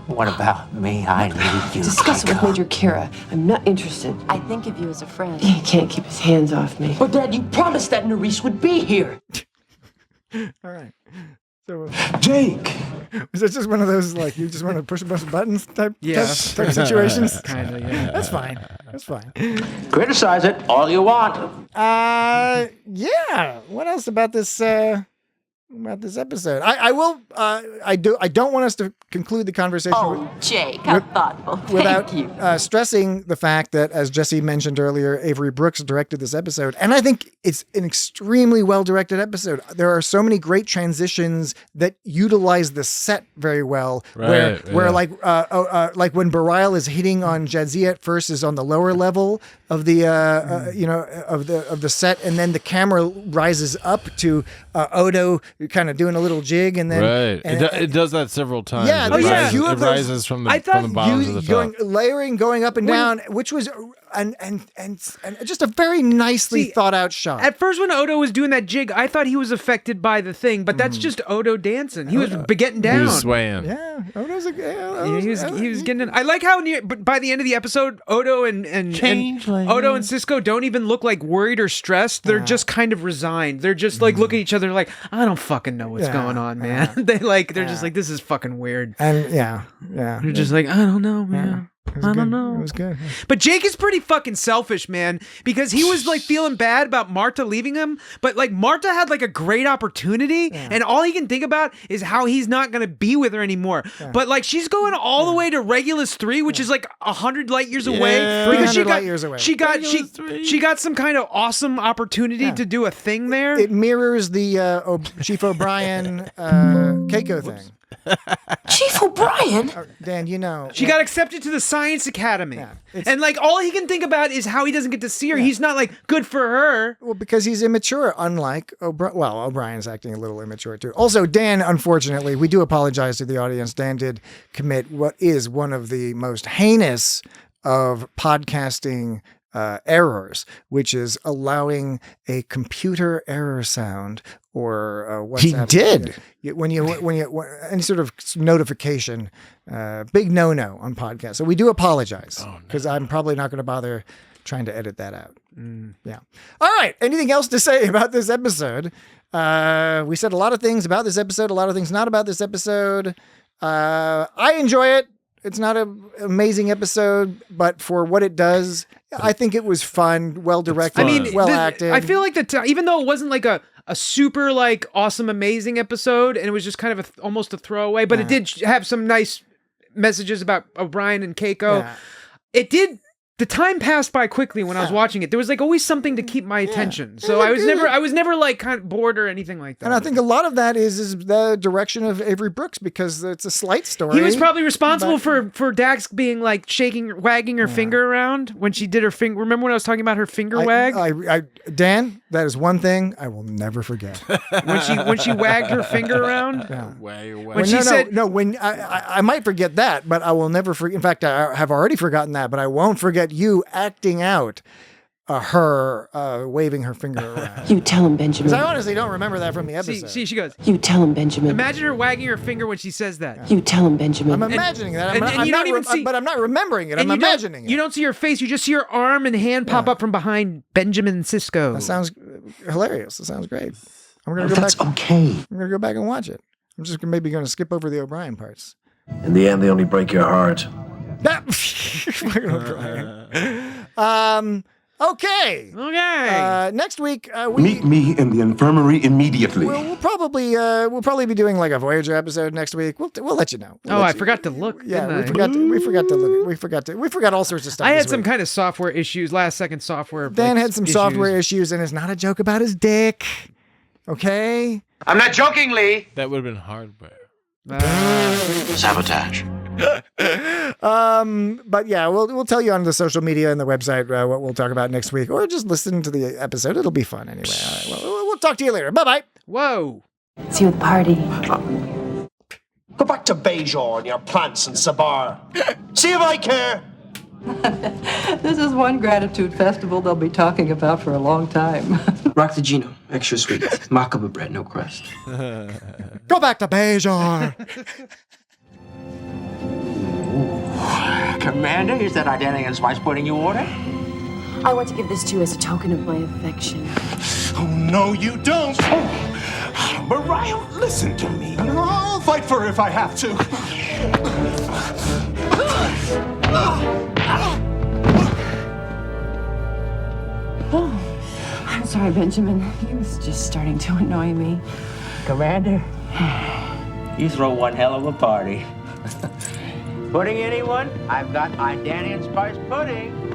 What about me? I need you. Discuss it with Major Kira. I'm not interested. I think of you as a friend. He can't keep his hands off me. But Dad, you promised that Nerys would be here. All right. So, Jake. Is it just one of those, like, you just want to push a bunch of buttons type situations? Kind of, yeah. That's fine. That's fine. Criticize it all you want. Yeah. What else about this about this episode. I will. I don't want us to conclude the conversation. Oh, Jake, how thoughtful. Without Thank you. stressing the fact that, as Jesse mentioned earlier, Avery Brooks directed this episode, and I think it's an extremely well-directed episode. There are so many great transitions that utilize the set very well. Where like when Bareil is hitting on Jadzia at first is on the lower level of the of the set, and then the camera rises up to Odo kind of doing a little jig, and then it does that several times. Yeah, it rises from the bottom to the top. Layering, going up and down, which was and just a very nicely thought out shot. At first, when Odo was doing that jig, I thought he was affected by the thing, but that's just Odo dancing. He was getting down. He was swaying. Yeah, Odo's he was getting. I like how by the end of the episode, Odo and Cisco don't even look like worried or stressed. They're just kind of resigned. They're just like look at each other like, I don't fucking know what's going on, man. They're just like, this is fucking weird. And they're just like, I don't know, man. I don't know. It was good. But Jake is pretty fucking selfish, man, because he was like feeling bad about Marta leaving him, but like Marta had like a great opportunity, and all he can think about is how he's not gonna be with her anymore. But like she's going all the way to Regulus 3, which is like 100 light years away. Because she got some kind of awesome opportunity to do a thing there. It mirrors the Chief O'Brien Keiko thing. Chief O'Brien? Dan, you know. She got accepted to the Science Academy. And like all he can think about is how he doesn't get to see her. He's not like good for her. Well, because he's immature, unlike O'Brien. Well, O'Brien's acting a little immature too. Also, Dan, unfortunately, we do apologize to the audience. Dan did commit what is one of the most heinous of podcasting errors, which is allowing a computer error sound or WhatsApp. He did. When any sort of notification, big no on podcasts. So we do apologize because I'm probably not going to bother trying to edit that out. Yeah. All right. Anything else to say about this episode? We said a lot of things about this episode, a lot of things not about this episode. I enjoy it. It's not an amazing episode, but for what it does, I think it was fun, well directed, well acted. I feel like even though it wasn't like a super like awesome, amazing episode, and it was just kind of almost a throwaway, but it did have some nice messages about O'Brien and Keiko. Yeah. It did. The time passed by quickly when I was watching it. There was like always something to keep my attention. So I was never like kind of bored or anything like that. And I think a lot of that is the direction of Avery Brooks, because it's a slight story. He was probably responsible for Dax being like wagging her finger around when she did her finger. Remember when I was talking about her finger wag? Dan, that is one thing I will never forget. when she wagged her finger around. When she said when I might forget that, but I will never forget. In fact, I have already forgotten that, but I won't forget you acting out her waving her finger around. You tell him, Benjamin. Because I honestly don't remember that from the episode. See, she goes. You tell him, Benjamin. Imagine her wagging her finger when she says that. You tell him, Benjamin. I'm imagining that. But I'm not remembering it. I'm imagining it. You don't see her face. You just see her arm and hand pop up from behind Benjamin Sisko. That sounds hilarious. That sounds great. I'm gonna go back. Okay. I'm gonna go back and watch it. I'm just maybe gonna skip over the O'Brien parts. In the end, they only break your heart. Fucking O'Brien. Okay. Next week, meet me in the infirmary immediately. We'll probably be doing like a Voyager episode next week. We'll let you know. I forgot to look. Yeah, we forgot to look. We forgot all sorts of stuff. I had some kind of software issues, last second software. Dan had some software issues, and it's not a joke about his dick. Okay. I'm not joking, Lee. That would have been hardware. Sabotage. But yeah, we'll tell you on the social media and the website what we'll talk about next week, or just listen to the episode. It'll be fun anyway. All right, we'll talk to you later. Bye-bye. Whoa. See you at the party. Go back to Bajor and your plants and Sabar. See if I care. This is one gratitude festival they'll be talking about for a long time. Rock the Gino, extra sweet. Macabre bread, no crust. Go back to Bajor. Commander, is that Ardenian's wife putting you order? I want to give this to you as a token of my affection. Oh, no, you don't. Oh, Mariah, listen to me. I'll fight for her if I have to. Oh, I'm sorry, Benjamin. He was just starting to annoy me. Commander, you throw one hell of a party. Pudding, anyone? I've got my Danny and Spice pudding.